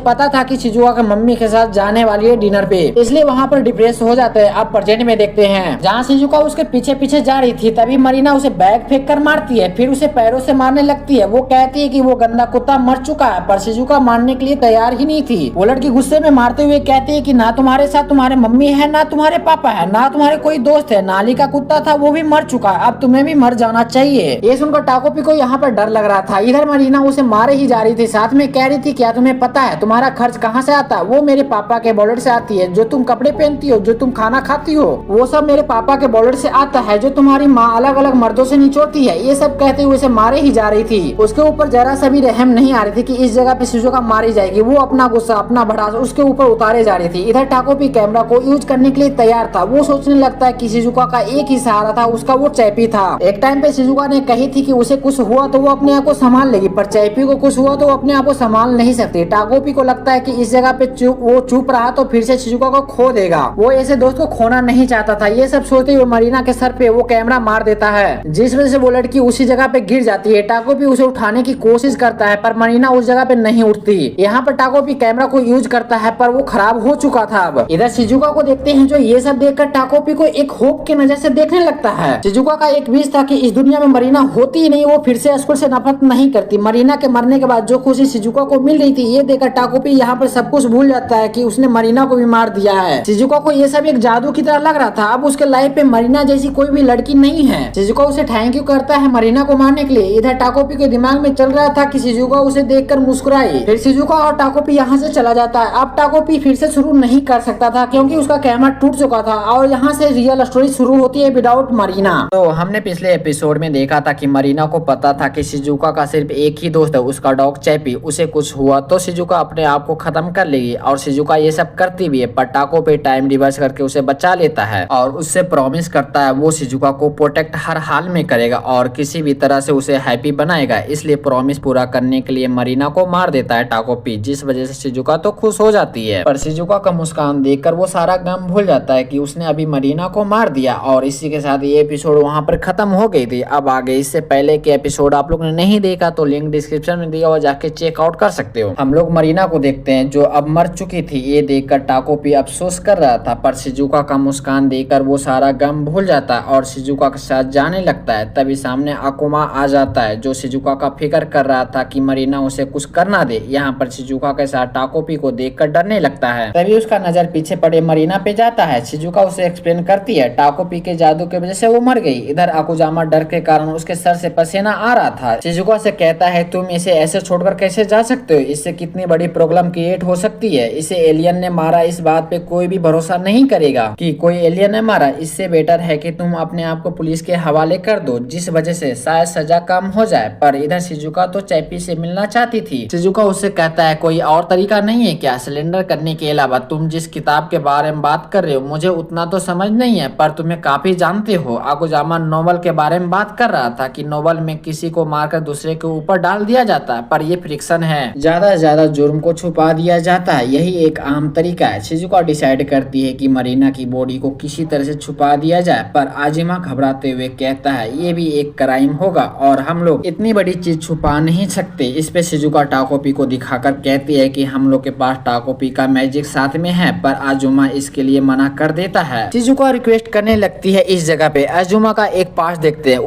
Speaker 1: पता था कि शिजुका की मम्मी के साथ जाने वाली है डिनर पे, इसलिए वहाँ पर डिप्रेस हो जाते हैं। अब प्रेजेंट में देखते हैं जहाँ शिजुका उसके पीछे पीछे जा रही थी, तभी मरीना उसे बैग फेंक कर मारती है, फिर उसे पैरों से मारने लगती है। वो कहती है कि वो गंदा कुत्ता मर चुका है, पर शिजुका मारने के लिए तैयार ही नहीं थी। वो लड़की गुस्से में मारते हुए कहती है कि ना तुम्हारे साथ तुम्हारे मम्मी है, ना तुम्हारे पापा है, ना तुम्हारे कोई दोस्त है। नाली का कुत्ता था वो भी मर चुका है, अब तुम्हें भी मर जाना चाहिए। ये सुनकर टाकोपी को यहाँ पर डर लग रहा था। इधर मरीना उसे मारे ही जा रही थी, साथ में कह रही थी क्या तुम्हें पता है तुम्हारा खर्च कहाँ से आता है? वो मेरे पापा के वॉलेट से आती है। जो तुम कपड़े पहनती हो, जो तुम खाना खाती हो, वो सब मेरे पापा के वॉलेट से आता है। जो तुम्हारी माँ अलग अलग मर्दों से निचोड़ती है। ये सब कहते हुए उसे मारे ही जा रही थी। उसके ऊपर जरा सा भी रहम नहीं आ रही थी कि इस जगह पे शिजुका मारी जाएगी। वो अपना गुस्सा अपना भड़ास उसके ऊपर उतारे जा रही थी। इधर टाकोपी कैमरा को यूज करने के लिए तैयार था। वो सोचने लगता है कि शिजुका का एक ही सहारा था, उसका वो चैपी था। एक टाइम पे शिजुका ने कही थी कि उसे कुछ हुआ तो वो अपने आप को संभाल लेगी, पर चैपी को कुछ हुआ तो वो अपने आप को संभाल नहीं सकती। टाकोपी को लगता है कि इस जगह पे वो चुप रहा तो फिर से शिजुका को खो देगा। वो ऐसे दोस्त को खोना नहीं चाहता था। ये सब सोचते हुए मरीना के सर पे वो कैमरा मार देता है, जिस वजह से वो लड़की उसी जगह पे गिर जाती है। टाकोपी उसे उठाने की कोशिश करता है, पर मरीना उस जगह पे नहीं उठती। यहाँ पर टाकोपी कैमरा को यूज करता है, पर वो खराब हो चुका था। अब इधर शिजुका को देखते हैं, जो ये सब देखकर टाकोपी को एक होप की नजर से देखने लगता है। शिजुका का एक विश था कि इस दुनिया में मरीना होती ही नहीं, वो फिर से स्कूल से नफरत नहीं करती। मरीना के मरने के बाद जो खुशी शिजुका को मिल रही थी, ये देखकर टाकोपी यहाँ पर सब कुछ भूल जाता है कि उसने मरीना को भी मार दिया है। शिजुका को ये सब एक जादू की तरह लग रहा था। अब उसके लाइफ पे मरीना जैसी कोई भी लड़की नहीं है। शिजुका उसे थैंक यू करता है मरीना को मारने के लिए। इधर टाकोपी के दिमाग में चल रहा था कि शिजुका उसे देखकर मुस्कुराई। फिर शिजुका और टाकोपी यहाँ से चला जाता है। अब टाकोपी फिर से शुरू नहीं कर सकता था क्योंकि उसका कैमरा टूट चुका था और यहाँ से रियल स्टोरी शुरू होती है विदाउट मरीना। तो हमने पिछले एपिसोड में देखा था कि मरीना को पता था कि शिजुका का सिर्फ एक ही दोस्त है, उसका डॉग चैपी। उसे कुछ हुआ तो शिजुका अपने आप को खत्म कर लेगी और शिजुका ये सब करती भी है, पर टाकोपी टाइम रिवर्स करके उसे बचा लेता है और उससे प्रॉमिस करता है वो शिजुका को प्रोटेक्ट हर हाल में करेगा और किसी भी तरह से उसे हैप्पी बनाएगा। इसलिए प्रॉमिस पूरा करने के लिए मरीना को मार देता है टाकोपी, जिस वजह से शिजुका तो खुश हो जाती है। पर शिजुका का मुस्कान देखकर वो सारा गम भूल जाता है कि उसने अभी मरीना को मार दिया। और इसी के साथ ये एपिसोड वहां पर खत्म हो गई थी। अब आगे इससे पहले के एपिसोड आप लोग ने नहीं देखा तो लिंक डिस्क्रिप्शन में दिया हुआ, जाके चेकआउट कर सकते हो। हम लोग मरीना को देखते हैं जो अब मर चुकी थी। ये देखकर टाकोपी अफसोस कर रहा था, पर शिजुका का मुस्कान देखकर वो सारा गम भूल जाता है और शिजुका के साथ जाने लगता है। तभी सामने अकुमा आ जाता है जो शिजुका का फिक्र कर रहा था कि मरीना उसे कुछ करना दे। यहाँ पर शिजुका के साथ टाकोपी को देखकर डरने लगता है। तभी उसका नजर पीछे पड़े मरीना पे जाता है। शिजुका उसे एक्सप्लेन करती है टाकोपी के जादू की वजह से वो मर गई। इधर अकुजामा डर के कारण उसके सर से पसीना आ रहा था। शिजुका से कहता है तुम इसे ऐसे छोड़कर कैसे जा सकते हो, इससे कितनी बड़ी प्रॉब्लम क्रिएट हो सकती है। इसे एलियन ने मारा, इस बात पे कोई भी भरोसा नहीं करेगा कि कोई एलियन ने मारा। इससे बेटर है कि तुम अपने आप को पुलिस के हवाले कर दो, जिस वजह से शायद सजा कम हो जाए। पर इधर शिजुका तो चैपी से मिलना चाहती थी। शिजुका उससे कहता है कोई और तरीका नहीं है क्या सरेंडर करने के अलावा? तुम जिस किताब के बारे में बात कर रहे हो मुझे उतना तो समझ नहीं है, पर तुम्हें काफी जानते हो। अकुजामा नोवेल के बारे में बात कर रहा था कि नोवेल में किसी को मारकर दूसरे के ऊपर डाल दिया जाता है, पर ये फ्रिक्शन है, ज्यादा से ज्यादा जुर्म को छुपा दिया जाता है, यही एक आम तरीका है। शिजुका डिसाइड करती है कि मरीना की बॉडी को किसी तरह से छुपा दिया जाए, पर आजिमा घबराते हुए कहता है ये भी एक क्राइम होगा और हम लोग इतनी बड़ी चीज छुपा नहीं सकते। इस पे शिजुका टाकोपी को दिखाकर कहती है कि हम लोग के पास टाकोपी का मैजिक साथ में है, पर आजुमा इसके लिए मना कर देता है। शिजुका रिक्वेस्ट करने लगती है इस जगह पे। आजुमा का एक पास देखते हैं,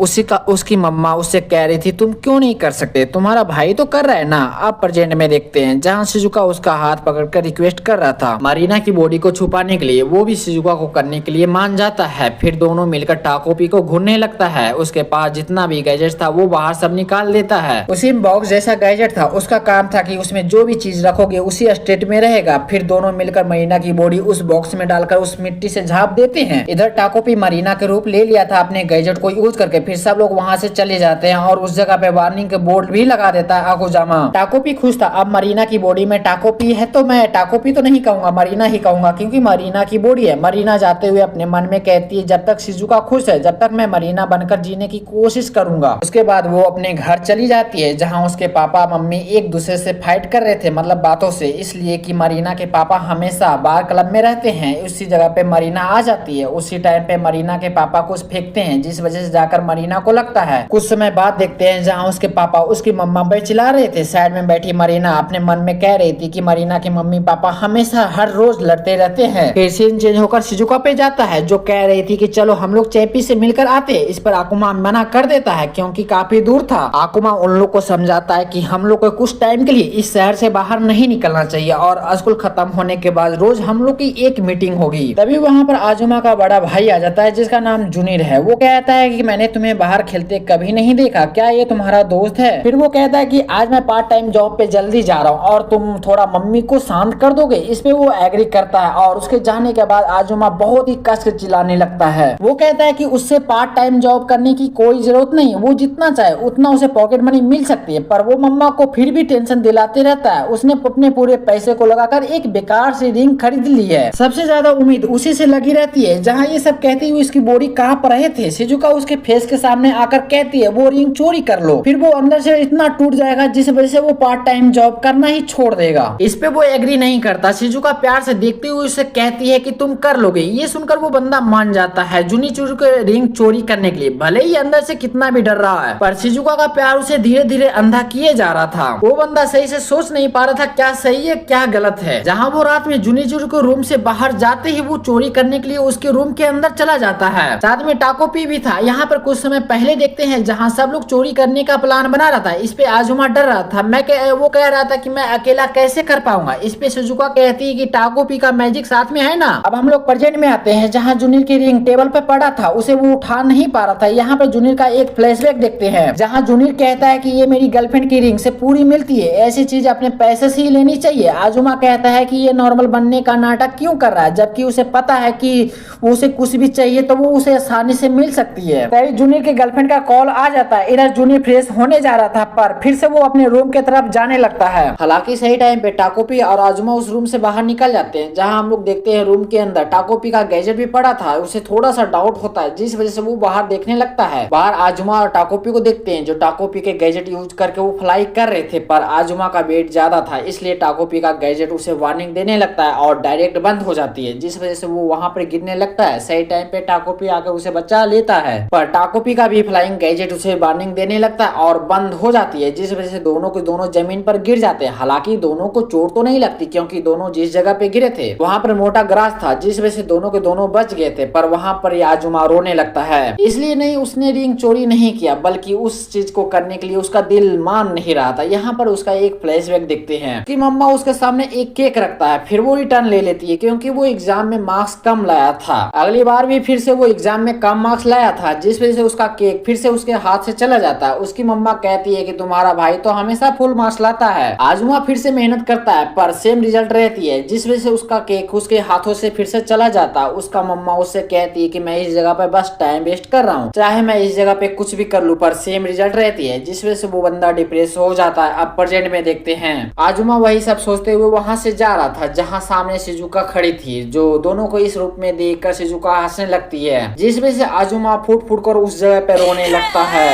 Speaker 1: उसकी मम्मा उससे कह रही थी तुम क्यों नहीं कर सकते, तुम्हारा भाई तो कर रहा है ना। अब प्रेजेंट में देखते हैं जहाँ शिजुका उसका हाथ पकड़कर रिक्वेस्ट कर रहा था मरीना की बॉडी को छुपाने के लिए। वो भी शिजुका को करने के लिए मान जाता है। फिर दोनों मिलकर टाकोपी को घूरने लगता है। उसके पास जितना भी गैजेट था वो बाहर सब निकाल देता है। उसी बॉक्स जैसा गैजेट था, उसका काम था कि उसमें जो भी चीज रखोगे उसी स्टेट में रहेगा। फिर दोनों मिलकर मरीना की बॉडी उस बॉक्स में डालकर उस मिट्टी से झाँप देते हैं। इधर टाकोपी मरीना के रूप ले लिया था अपने गैजेट को यूज करके। फिर सब लोग वहाँ से चले जाते हैं और उस जगह पे वार्निंग के बोर्ड भी लगा देता है अकुजामा। टाकोपी खुश था, अब मरीना की बॉडी में टाकोपी है तो मैं टाकोपी तो नहीं कहूंगा, मरीना ही कहूंगा, क्योंकि मरीना की बॉडी है। मरीना जाते हुए अपने मन में कहती है जब तक शिजुका खुश है, जब तक मैं मैं मरीना बनकर जीने की कोशिश करूंगा। उसके बाद वो अपने घर चली जाती है जहाँ उसके पापा मम्मी एक दूसरे से फाइट कर रहे थे, मतलब बातों से, इसलिए कि मरीना के पापा हमेशा बार क्लब में रहते हैं। उसी जगह पे मरीना आ जाती है। उसी टाइम पे मरीना के पापा कुछ फेंकते हैं जिस वजह से जाकर मरीना को लगता है। कुछ समय बाद देखते हैं जहाँ उसके पापा उसकी मम्मा पे चिल्ला रहे थे। साइड में बैठी मरीना अपने मन में कह रही थी कि मरीना के मम्मी पापा हमेशा हर रोज लड़ते रहते हैं। फिर सीन चेंज होकर शिजुका पे जाता है जो कह रही थी कि चलो हम लोग चैपी से मिलकर आते हैं। इस पर आकुमा मना कर देता है क्योंकि काफी दूर था। आकुमा उन लोग को समझाता है कि हम लोग को कुछ टाइम के लिए इस शहर से बाहर नहीं निकलना चाहिए और स्कूल खत्म होने के बाद रोज हम लोग की एक मीटिंग होगी। तभी वहाँ पर आजुमा का बड़ा भाई आ जाता है जिसका नाम जुनीर है। वो कहता है कि मैंने तुम्हें बाहर खेलते कभी नहीं देखा, क्या ये तुम्हारा दोस्त है? फिर वो कहता है कि आज मैं पार्ट टाइम जॉब पे जल्दी जा रहा हूँ और तुम थोड़ा मम्मी को शांत कर दोगे? इस पे वो एग्री करता है और उसके जाने के बाद आजुमा बहुत ही कस के चिल्लाने लगता है। वो कहता है कि उससे पार्ट टाइम जॉब करने की कोई जरूरत नहीं, वो जितना चाहे उतना उसे पॉकेट मनी मिल सकती है, पर वो मम्मा को फिर भी टेंशन दिलाते रहता है। उसने अपने पूरे पैसे को लगाकर एक बेकार सी रिंग खरीद ली है। सबसे ज्यादा उम्मीद उसी से लगी रहती है। जहाँ ये सब कहती हुई उसकी बॉडी कहाँ पर रहे थे, शिजुका उसके फेस के सामने आकर कहती है वो रिंग चोरी कर लो। फिर वो अंदर से इतना टूट जाएगा जिस वजह से वो पार्ट टाइम जॉब करना ही छोड़ देगा। इस पे वो एग्री नहीं करता। शिजुका प्यार से देखते हुए उसे कहती है कि तुम कर लोगे। ये सुनकर वो बंदा मान जाता है जुनिचुरु के रिंग चोरी करने के लिए, भले ही अंदर से कितना भी डर रहा है। पर शिजुका का प्यार उसे धीरे धीरे अंधा किए जा रहा था। वो बंदा सही से सोच नहीं पा रहा था क्या सही है क्या गलत है। जहाँ वो रात में जुनिचुरु के रूम से बाहर जाते ही वो चोरी करने के लिए उसके रूम के अंदर चला जाता है। साथ में टाकोपी भी था। यहाँ पर कुछ समय पहले देखते हैं जहाँ सब लोग चोरी करने का प्लान बना रहा था। इस पे आजुमा डर रहा था। वो कह रहा था कि मैं अकेला कैसे कर पाऊंगा। इस पे शिजुका कहती है कि टाकोपी का मैजिक साथ में है ना। अब हम लोग प्रेजेंट में आते हैं जहाँ जुनीर की रिंग टेबल पे पड़ा था, उसे वो उठा नहीं पा रहा था। यहाँ पे जुनीर का एक फ्लैशबैक देखते हैं जहाँ जुनीर कहता है कि ये मेरी गर्लफ्रेंड की रिंग से पूरी मिलती है, ऐसी चीज अपने पैसे से ही लेनी चाहिए। आजुमा कहता है कि ये नॉर्मल बनने का नाटक क्यों कर रहा है, जबकि उसे पता है कि उसे कुछ भी चाहिए तो वो उसे आसानी से मिल सकती है। तभी जूनियर के गर्लफ्रेंड का कॉल आ जाता है। इधर जूनियर फ्रेश होने जा रहा था पर फिर से वो अपने रूम के तरफ जाने लगता है। हालांकि सही टाइम पे टाकोपी और आजुमा उस रूम से बाहर निकल जाते हैं। जहां हम लोग देखते हैं रूम के अंदर टाकोपी का गैजेट भी पड़ा था। उसे थोड़ा सा डाउट होता है जिस वजह से वो बाहर देखने लगता है। बाहर आजुमा और टाकोपी को देखते हैं जो टाकोपी के गैजेट यूज करके वो फ्लाई कर रहे थे, पर आजुमा का वेट ज्यादा था इसलिए टाकोपी का गैजेट उसे वार्निंग देने लगता है और डायरेक्ट बंद हो जाती है, जिस वजह से वो वहां पर गिरने लगता है। सही टाइम पे टाकोपी आकर उसे बचा लेता है, पर टाकोपी का भी फ्लाइंग गैजेट उसे वार्निंग देने लगता है और बंद हो जाती है, जिस वजह से दोनों के दोनों जमीन पर गिर जाते हैं। हालांकि दोनों को चोट तो नहीं लगती क्योंकि दोनों जिस जगह पे गिरे थे वहां पर मोटा ग्रास था, जिस वजह से दोनों के दोनों बच गए थे। पर वहां पर आजुमा रोने लगता है, इसलिए नहीं उसने रिंग चोरी नहीं किया बल्कि उस चीज को करने के लिए उसका दिल मान नहीं रहा था। यहाँ पर उसका एक फ्लैशबैक देखते हैं कि मम्मा उसके सामने एक केक रखता है, फिर वो रिटर्न ले लेती है क्योंकि वो एग्जाम में मार्क्स कम लाया था। अगली बार भी फिर से वो एग्जाम में कम मार्क्स लाया था, जिस वजह से उसका केक फिर से उसके हाथ से चला जाता है। उसकी मम्मा कहती है कि तुम्हारा भाई तो हमेशा फुल मार्क्स लाता है। आजुमा फिर से मेहनत करता है पर सेम रिजल्ट रहती है, जिस वजह से उसका केक उसके हाथों से फिर से चला जाता है। उसका मम्मा उससे कहती है कि मैं इस जगह पे बस टाइम वेस्ट कर रहा हूँ, चाहे मैं इस जगह पे कुछ भी कर लूँ पर सेम रिजल्ट रहती है, जिस वजह से वो बंदा डिप्रेस हो जाता है। अब प्रेजेंट में देखते हैं आजुमा वही सब सोचते हुए वहां से जा रहा था जहाँ सामने शिजुका खड़ी थी, जो दोनों को इस रूप में देखकर शिजुका हंसने लगती है, जिस वजह से आजुमा फूट फूट कर उस जगह पे रोने लगता है।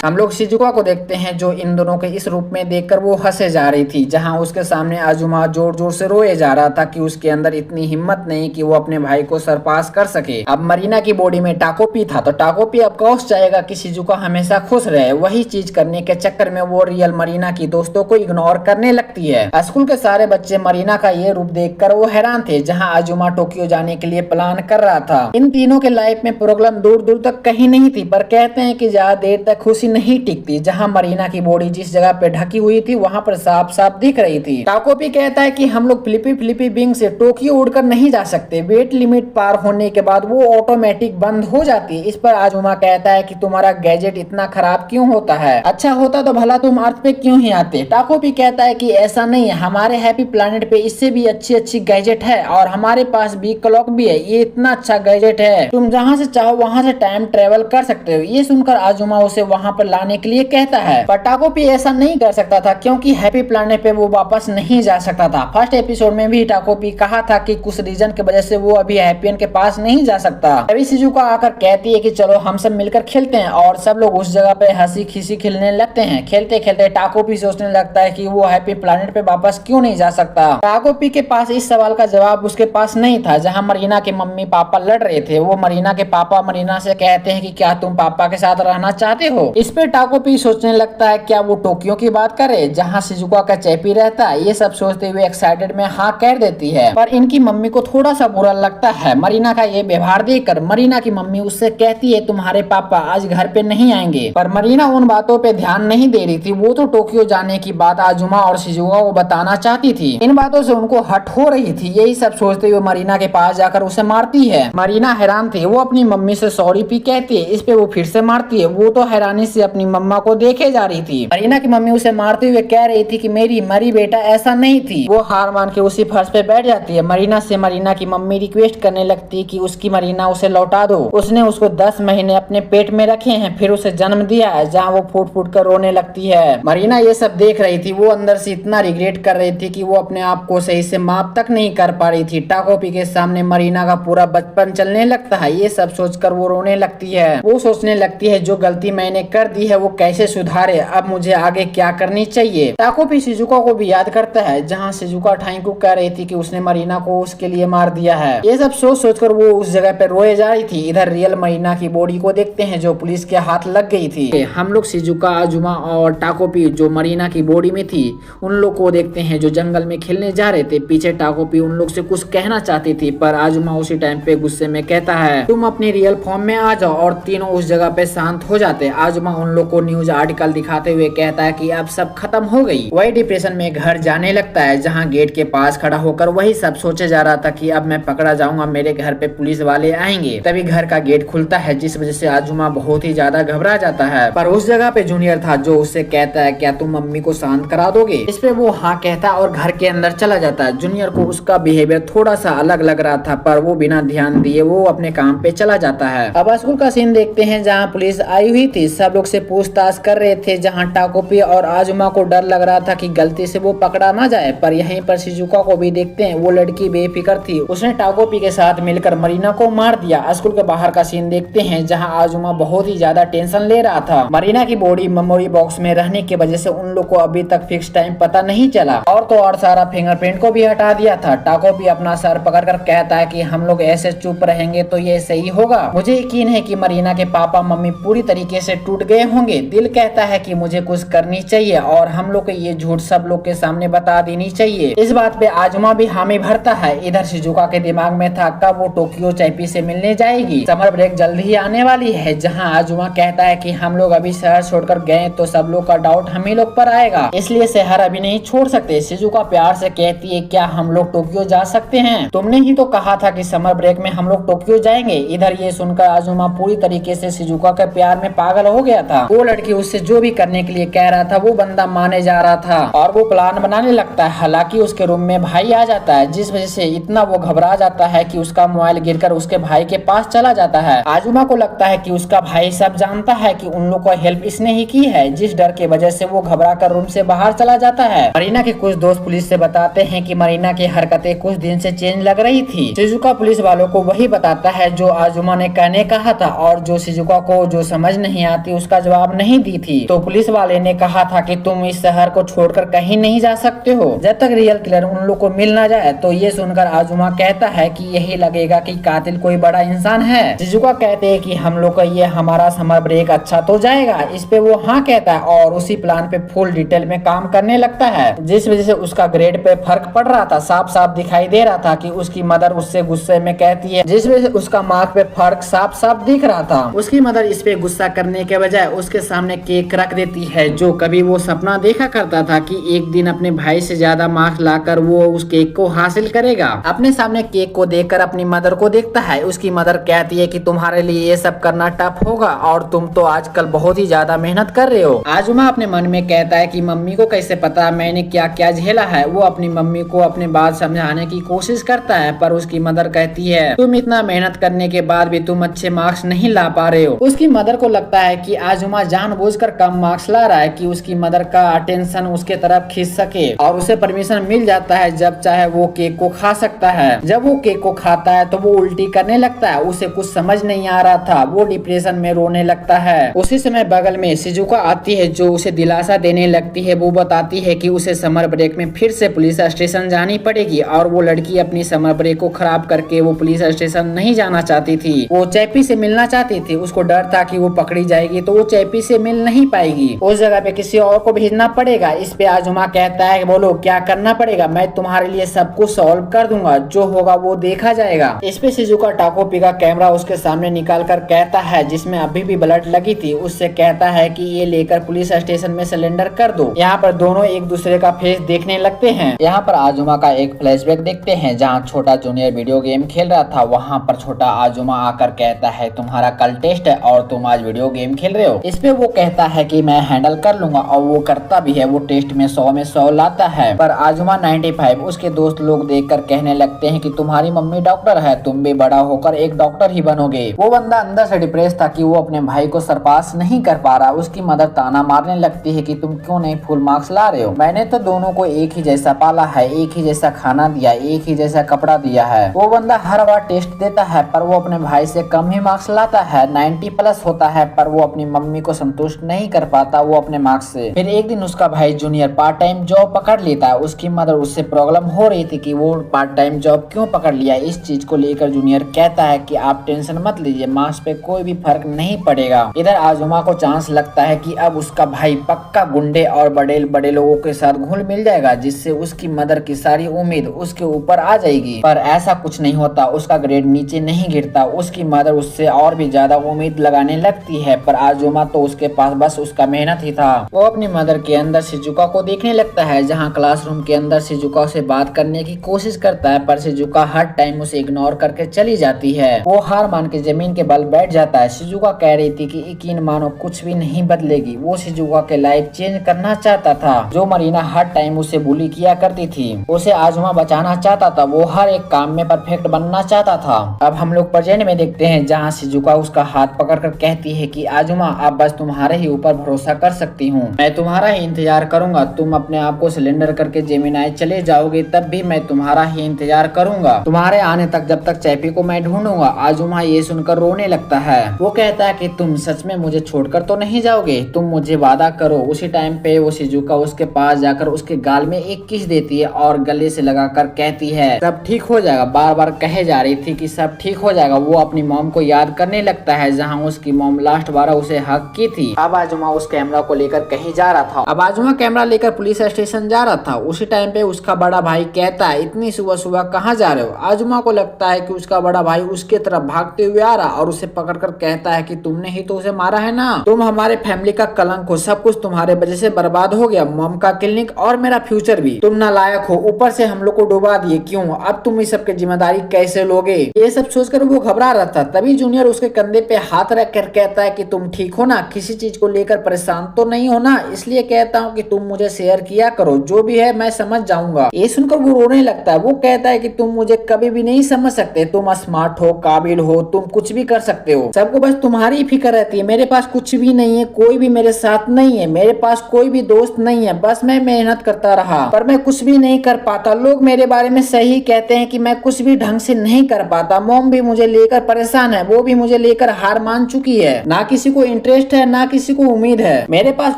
Speaker 1: हम लोग शिजुका को देखते हैं जो इन दोनों के इस रूप में देखकर वो हंसे जा रही थी, जहाँ उसके सामने आजुमा जोर जोर से रोए जा रहा था कि उसके अंदर इतनी हिम्मत नहीं कि वो अपने भाई को सरपास कर सके। अब मरीना की बॉडी में टाकोपी था तो टाकोपी अब कोस जाएगा कि शिजुका हमेशा खुश रहे। वही चीज करने के चक्कर में वो रियल मरीना की दोस्तों को इग्नोर करने लगती है। स्कूल के सारे बच्चे मरीना का ये रूप देखकर वो हैरान थे, जहाँ आजुमा टोक्यो जाने के लिए प्लान कर रहा था। इन तीनों के लाइफ में प्रॉब्लम दूर दूर तक कहीं नहीं थी, पर कहते हैं कि ज्यादा देर तक खुशी नहीं टिकती। जहाँ मरीना की बॉडी जिस जगह पे ढकी हुई थी वहाँ पर साफ साफ दिख रही थी। टाकोपी कहता है कि हम लोग फिलिपी विंग से टोक्यो उड़कर नहीं जा सकते, वेट लिमिट पार होने के बाद वो ऑटोमेटिक बंद हो जाती है। इस पर आजुमा कहता है कि तुम्हारा गैजेट इतना खराब क्यों होता है, अच्छा होता तो भला तुम अर्थ पे क्यों ही आते। टाकोपी कहता है कि ऐसा नहीं है, हमारे हैप्पी प्लैनेट पे इससे भी अच्छी अच्छी गैजेट है और हमारे पास बिग क्लॉक भी है, ये इतना अच्छा गैजेट है, तुम जहाँ से चाहो वहाँ से टाइम ट्रेवल कर सकते हो। ये सुनकर आजुमा उसे वहाँ पर लाने के लिए कहता है, पर टाकोपी ऐसा नहीं कर सकता था क्योंकि हैप्पी प्लैनेट पे वो वापस नहीं जा सकता था। फर्स्ट एपिसोड में भी टाकोपी कहा था कि कुछ रीजन की वजह से वो अभी हैप्पियन के पास नहीं जा सकता। तभी शिजुका आकर कहती है कि चलो हम सब मिलकर खेलते हैं, और सब लोग उस जगह पे हंसी खिसी खेलने लगते हैं। खेलते खेलते टाकोपी सोचने लगता है कि वो हैप्पी प्लैनेट पे वापस क्यों नहीं जा सकता। टाकोपी के पास इस सवाल का जवाब उसके पास नहीं था। जहाँ मरीना के मम्मी पापा लड़ रहे थे, वो मरीना के पापा मरीना से कहते हैं कि क्या तुम पापा के साथ रहना चाहते हो। इस पे टाकोपी सोचने लगता है क्या वो टोक्यो की बात करे जहाँ शिजुका का चैपी रहता है। ये सब सोचते हुए एक्साइटेड में हाँ कह देती है, पर इनकी मम्मी को थोड़ा सा बुरा लगता है मरीना का ये व्यवहार देखकर। मरीना की मम्मी उससे कहती है तुम्हारे पापा आज घर पे नहीं आएंगे, पर मरीना उन बातों पे ध्यान नहीं दे रही थी। वो तो टोक्यो जाने की बात आजुमा और शिजुका को बताना चाहती थी। इन बातों से उनको हट हो रही थी। यही सब सोचते हुए मरीना के पास जाकर उसे मारती है। मरीना हैरान थी, वो अपनी मम्मी से सॉरी भी कहती है। इस पे वो फिर से मारती है। वो तो हैरानी से अपनी मम्मा को देखे जा रही थी। मरीना की मम्मी उसे मारते हुए कह रही थी कि मेरी मरी बेटा ऐसा नहीं थी। वो हार मान के उसी फर्श पे बैठ जाती है। मरीना से मरीना की मम्मी रिक्वेस्ट करने लगती है कि उसकी मरीना उसे लौटा दो। उसने उसको 10 महीने अपने पेट में रखे हैं, फिर उसे जन्म दिया है। जहाँ वो फूट फूट कर रोने लगती है। मरीना ये सब देख रही थी। वो अंदर से इतना रिग्रेट कर रही थी कि वो अपने आप को सही से माफ तक नहीं कर पा रही थी। टाकोपी के सामने मरीना का पूरा बचपन चलने लगता है। ये सब सोचकर वो रोने लगती है। वो सोचने लगती है जो गलती मैंने कर दी है वो कैसे सुधारे, अब मुझे आगे क्या करनी चाहिए। टाकोपी शिजुका को भी याद करता है जहाँ शिजुका ठाई को कह रही थी कि उसने मरीना को उसके लिए मार दिया है। ये सब सोच सोचकर वो उस जगह पे रोए जा रही थी। इधर रियल मरीना की बॉडी को देखते हैं जो पुलिस के हाथ लग गई थी। हम लोग शिजुका आजुमा और टाकोपी जो मरीना की बॉडी में थी उन लोग को देखते हैं जो जंगल में खेलने जा रहे थे। पीछे टाकोपी उन लोग से कुछ कहना चाहती थी, पर आजुमा उसी टाइम पे गुस्से में कहता है तुम अपनी रियल फॉर्म में आ जाओ, और तीनों उस जगह पे शांत हो जाते। आजुमा उन लोग को न्यूज आर्टिकल दिखाते हुए कहता है कि अब सब खत्म हो गई। वही डिप्रेशन में घर जाने लगता है। जहाँ गेट के पास खड़ा होकर वही सब सोचे जा रहा था कि अब मैं पकड़ा जाऊंगा, मेरे घर पे पुलिस वाले आएंगे। तभी घर का गेट खुलता है जिस वजह से आजुमा बहुत ही ज्यादा घबरा जाता है। पर उस जगह पे जूनियर था जो उससे कहता है क्या तुम मम्मी को शांत करा दोगे। इस पे वो हाँ कहता है और घर के अंदर चला जाता है। जूनियर को उसका बिहेवियर थोड़ा सा अलग लग रहा था, पर वो बिना ध्यान दिए वो अपने काम पे चला जाता है। अब स्कूल का सीन देखते हैं जहाँ पुलिस आई हुई थी। सब लोग से पूछताछ कर रहे थे। जहाँ टाकोपी और आजुमा को डर लग रहा था कि गलती से वो पकड़ा ना जाए, पर यहीं पर शिजुका को भी देखते हैं। वो लड़की बेफिक्र थी, उसने टाकोपी के साथ मिलकर मरीना को मार दिया। स्कूल के बाहर का सीन देखते हैं जहाँ आजुमा बहुत ही ज्यादा टेंशन ले रहा था। मरीना की बॉडी मेमोरी बॉक्स में रहने की वजह से उन लोग को अभी तक फिक्स टाइम पता नहीं चला, और तो और सारा फिंगरप्रिंट को भी हटा दिया था। टाकोपी अपना सर पकड़कर कहता है कि हम लोग ऐसे चुप रहेंगे तो ये सही होगा। मुझे यकीन है कि मरीना के पापा मम्मी पूरी तरीके से टूट गए होंगे। दिल कहता है कि मुझे कुछ करनी चाहिए और हम लोग को ये झूठ सब लोग के सामने बता देनी चाहिए। इस बात पे आजुमा भी हामी भरता है। इधर शिजुका के दिमाग में था कब वो टोक्यो चैपी से मिलने जाएगी। समर ब्रेक जल्द ही आने वाली है। जहाँ आजुमा कहता है कि हम लोग अभी शहर छोड़कर गए तो सब लोग का डाउट हम ही लोग पर आएगा, इसलिए शहर अभी नहीं छोड़ सकते। शिजुका प्यार से कहती है क्या हम लोग टोक्यो जा सकते हैं, तुमने ही तो कहा था कि समर ब्रेक में हम लोग टोक्यो जाएंगे। इधर ये सुनकर आजुमा पूरी तरीके से शिजुका के प्यार में पागल हो गया था। वो लड़की उससे जो भी करने के लिए कह रहा था वो बंदा माने जा रहा था और वो प्लान बनाने लगता है। हालांकि उसके रूम में भाई आ जाता है जिस वजह से इतना वो घबरा जाता है कि उसका मोबाइल गिरकर उसके भाई के पास चला जाता है। आजुमा को लगता है कि उसका भाई सब जानता है कि उन लोग को हेल्प इसने ही की है, जिस डर की वजह से वो घबरा कर रूम से बाहर चला जाता है। मरीना के कुछ दोस्त पुलिस से बताते हैं कि मरीना की हरकतें कुछ दिन से चेंज लग रही थी। शिजुका पुलिस वालों को वही बताता है जो आजुमा ने कहने कहा था, और जो शिजुका को जो समझ नहीं आती उसका जवाब नहीं दी थी। तो पुलिस वाले ने कहा था कि तुम इस शहर को छोड़कर कहीं नहीं जा सकते हो जब तक रियल किलर उन लोग को मिल ना जाए। तो ये सुनकर आजुमा कहता है कि यही लगेगा कि कातिल कोई बड़ा इंसान है। शिजुका कहते हैं कि हम लोग का ये हमारा समर ब्रेक अच्छा तो जाएगा। इस पे वो हाँ कहता है और उसी प्लान पे फुल डिटेल में काम करने लगता है, जिस वजह से उसका ग्रेड पे फर्क पड़ रहा था। साफ साफ दिखाई दे रहा था कि उसकी मदर उससे गुस्से में कहती है, जिस वजह से उसका मार्क पे फर्क साफ साफ दिख रहा था। उसकी मदर इस पे गुस्सा करने के बजाय उसके सामने केक रख देती है, जो कभी वो सपना देखा करता था कि एक दिन अपने भाई से ज्यादा मार्क्स लाकर वो उस केक को हासिल करेगा। अपने सामने केक को देखकर अपनी मदर को देखता है। उसकी मदर कहती है कि तुम्हारे लिए ये सब करना टफ होगा और तुम तो आजकल बहुत ही ज्यादा मेहनत कर रहे हो। आजुमा अपने मन में कहता है कि मम्मी को कैसे पता मैंने क्या क्या झेला है। वो अपनी मम्मी को अपनी बात समझाने की कोशिश करता है, पर उसकी मदर कहती है तुम इतना मेहनत करने के बाद भी तुम अच्छे मार्क्स नहीं ला पा रहे हो। उसकी मदर को लगता है कि आजुमा जानबूझकर कम मार्क्स ला रहा है कि उसकी मदर का अटेंशन उसके तरफ खींच सके, और उसे परमिशन मिल जाता है जब चाहे वो केक को खा सकता है। जब वो केक को खाता है तो वो उल्टी करने लगता है। उसे कुछ समझ नहीं आ रहा था वो डिप्रेशन में रोने लगता है। उसी समय बगल में शिजुका आती है जो उसे दिलासा देने लगती है। वो बताती है कि उसे समर ब्रेक में फिर से पुलिस स्टेशन जानी पड़ेगी और वो लड़की अपनी समर ब्रेक को खराब करके वो पुलिस स्टेशन नहीं जाना चाहती थी। वो चैपी से मिलना चाहती थी। उसको डर था कि वो पकड़ी जाएगी तो वो चैपी से मिल नहीं पाएगी, उस जगह पे किसी और को भेजना पड़ेगा। इस पे आजुमा कहता है बोलो क्या करना पड़ेगा, मैं तुम्हारे लिए सब कुछ सॉल्व कर दूंगा, जो होगा वो देखा जाएगा। इस पे शिजुका टाकोपी का कैमरा उसके सामने निकाल कर कहता है, जिसमें अभी भी ब्लड लगी थी, उससे कहता है कि ये लेकर पुलिस स्टेशन में सिलेंडर कर दो। यहाँ पर दोनों एक दूसरे का फेस देखने लगते हैं। यहाँ पर आजुमा का एक फ्लैशबैक देखते हैं जहाँ छोटा जूनियर वीडियो गेम खेल रहा था। वहाँ पर छोटा आजुमा आकर कहता है तुम्हारा कल टेस्ट है और तुम आज वीडियो गेम खेल रहे हो। इस पे वो कहता है कि मैं हैंडल कर लूंगा और वो करता भी है। वो टेस्ट में 100 में 100 लाता है, पर आजुमा 95। उसके दोस्त लोग देखकर कहने लगते हैं कि तुम्हारी मम्मी डॉक्टर है, तुम भी बड़ा होकर एक डॉक्टर ही बनोगे। वो बंदा अंदर से डिप्रेस था कि वो अपने भाई को सरपास नहीं कर पा रहा। उसकी मदर ताना मारने लगती है कि तुम क्यों नहीं फुल मार्क्स ला रहे हो, मैंने तो दोनों को एक ही जैसा पाला है, एक ही जैसा खाना दिया, एक ही जैसा कपड़ा दिया है। वो बंदा हर बार टेस्ट देता है पर वो अपने भाई से कम ही मार्क्स लाता है, 90+ होता है, पर वो अपनी मम्मी को संतुष्ट नहीं कर पाता वो अपने मार्क्स से। फिर एक दिन उसका भाई जूनियर पार्ट टाइम जॉब पकड़ लेता है। उसकी मदर उससे प्रॉब्लम हो रही थी कि वो पार्ट टाइम जॉब क्यों पकड़ लिया। इस चीज को लेकर जूनियर कहता है कि आप टेंशन मत लीजिए, मार्क्स पे कोई भी फर्क नहीं पड़ेगा। इधर आजुमा को चांस लगता है कि अब उसका भाई पक्का गुंडे और बड़े बड़े लोगों के साथ घुल मिल जाएगा, जिससे उसकी मदर की सारी उम्मीद उसके ऊपर आ जाएगी। पर ऐसा कुछ नहीं होता, उसका ग्रेड नीचे नहीं गिरता। उसकी मदर उससे और भी ज्यादा उम्मीद लगाने लगती है, पर आजुमा तो उसके पास बस उसका मेहनत ही था। वो अपनी मदर के अंदर शिजुका को देखने लगता है, जहाँ क्लासरूम के अंदर शिजुका से बात करने की कोशिश करता है, पर शिजुका हर टाइम उसे इग्नोर करके चली जाती है। वो हार मान के जमीन के बल बैठ जाता है। शिजुका कह रही थी कि यकीन मानो कुछ भी नहीं बदलेगी। वो शिजुका के लाइफ चेंज करना चाहता था। जो मरीना हर टाइम उसे बुली किया करती थी, उसे आजुमा बचाना चाहता था। वो हर एक काम में परफेक्ट बनना चाहता था। अब हम लोग प्रेजेंट में देखते हैं जहाँ शिजुका उसका हाथ पकड़कर कहती है कि आजुमा अब बस तुम्हारे ही ऊपर भरोसा कर सकती हूँ, मैं तुम्हारा ही इंतजार करूंगा। तुम अपने आप को सिलेंडर करके जेमिनाई चले जाओगे तब भी मैं तुम्हारा ही इंतजार करूंगा, तुम्हारे आने तक जब तक चैपी को मैं ढूंढूंगा। आजुमा ये सुनकर रोने लगता है। वो कहता है कि तुम सच में मुझे छोड़कर तो नहीं जाओगे, तुम मुझे वादा करो। उसी टाइम पे वो शिजुका उसके पास जाकर उसके गाल में एक किस देती है और गले से लगाकर कहती है सब ठीक हो जाएगा। बार बार कहे जा रही थी कि सब ठीक हो जाएगा। वो अपनी मॉम को याद करने लगता है जहाँ उसकी मॉम लास्ट बार उसे हक की थी। अब आजुमा उस कैमरा को लेकर कहीं जा रहा था। अब आजुमा कैमरा लेकर पुलिस स्टेशन जा रहा था। उसी टाइम पे उसका बड़ा भाई कहता है इतनी सुबह सुबह कहाँ जा रहे हो। आजुमा को लगता है कि उसका बड़ा भाई उसके तरफ भागते हुए आ रहा और उसे पकड़कर कहता है कि तुमने ही तो उसे मारा है ना, तुम हमारे फैमिली का कलंक हो, सब कुछ तुम्हारे वजह से बर्बाद हो गया, मॉम का क्लिनिक और मेरा फ्यूचर भी, तुम नालायक हो, ऊपर से हम लोग को डुबा दिए, क्यों अब तुम इस सब की जिम्मेदारी कैसे लोगे। ये सब सोचकर वो घबरा रहा था। तभी जूनियर उसके कंधे पे हाथ रख कर कहता है कि तुम ठीक हो ना, किसी चीज को लेकर परेशान तो नहीं हो ना, इसलिए कहता हूँ कि तुम मुझे शेयर किया करो, जो भी है मैं समझ जाऊंगा। ये सुनकर वो रोने लगता है। वो कहता है कि तुम मुझे कभी भी नहीं समझ सकते, तुम स्मार्ट हो, काबिल हो, तुम कुछ भी कर सकते हो, सबको बस तुम्हारी फिक्र रहती है। मेरे पास कुछ भी नहीं है, कोई भी मेरे साथ नहीं है, मेरे पास कोई भी दोस्त नहीं है, बस मैं मेहनत करता रहा पर मैं कुछ भी नहीं कर पाता। लोग मेरे बारे में सही कहते हैं कि मैं कुछ भी ढंग से नहीं कर पाता। मॉम भी मुझे लेकर परेशान है, वो भी मुझे लेकर हार मान चुकी है, ना किसी को इंटरेस्ट है ना किसी को उम्मीद है, मेरे पास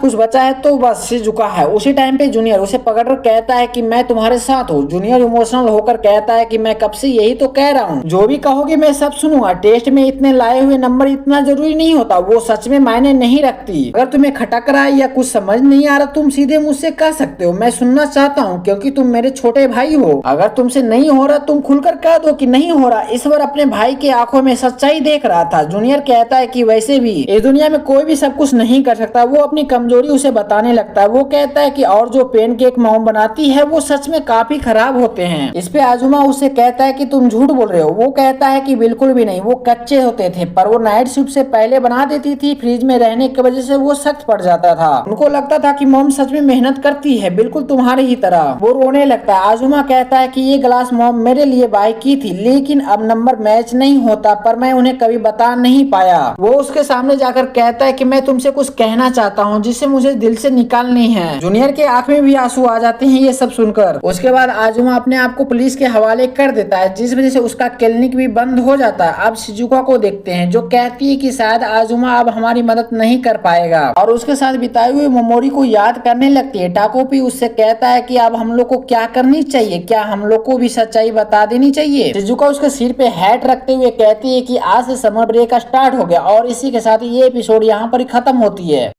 Speaker 1: कुछ बचा है तो बस शिजुका है। उसी टाइम पे जूनियर उसे पकड़कर कहता है कि मैं तुम्हारे साथ हूँ। जूनियर इमोशनल होकर कहता है कि मैं कब से यही तो कह रहा हूँ, जो भी कहोगे मैं सब सुनूंगा। टेस्ट में इतने लाए हुए नंबर इतना जरूरी नहीं होता, वो सच में मायने नहीं रखती। अगर तुम्हें खटक रहा है या कुछ समझ नहीं आ रहा, तुम सीधे मुझसे कह सकते हो, मैं सुनना चाहता हूँ क्योंकि तुम मेरे छोटे भाई हो। अगर तुमसे नहीं हो रहा तुम खुलकर कह दो कि नहीं हो रहा। इस बार अपने भाई की आंखों में सच्चाई देख रहा था। जूनियर कहता है कि वैसे भी इस दुनिया में कोई भी सब कुछ नहीं कर सकता। वो अपनी कमजोरी उसे बताने लगता है। वो कहता है कि और जो पेन केक मॉम बनाती है वो सच में काफी खराब होते हैं। इस पे आजुमा उसे कहता है कि तुम झूठ बोल रहे हो। वो कहता है कि बिल्कुल भी नहीं, वो कच्चे होते थे पर वो नाइट शिफ्ट से पहले बना देती थी, फ्रिज में रहने की वजह से वो सख्त पड़ जाता था। उनको लगता था कि मॉम सच में मेहनत करती है, बिल्कुल तुम्हारी ही तरह। वो रोने लगता है। आजुमा कहता है कि ये ग्लास मॉम मेरे लिए बाय की थी, लेकिन अब नंबर मैच नहीं होता, पर मैं उन्हें कभी बता नहीं पाया। वो उसके सामने जाकर कहता है कि मैं तुमसे कुछ कहना चाहता हूँ जिसे मुझे दिल से निकालनी है। जूनियर के आंख में भी आंसू आ जाते हैं ये सब सुनकर। उसके बाद आजुमा अपने आप को पुलिस के हवाले कर देता है, जिस वजह से उसका क्लिनिक भी बंद हो जाता है। अब शिजुका को देखते हैं जो कहती है कि शायद आजुमा अब हमारी मदद नहीं कर पाएगा और उसके साथ बिताई हुई मेमोरी को याद करने लगती है। टाकोपी उससे कहता है कि अब हम लोग को क्या करनी चाहिए, क्या हम लोग को भी सच्चाई बता देनी चाहिए। शिजुका उसके सिर पे हैट रखते हुए कहती है कि आज से समर ब्रेक स्टार्ट हो गया और इसी के साथ ये एपिसोड यहाँ पर ही खत्म होती है।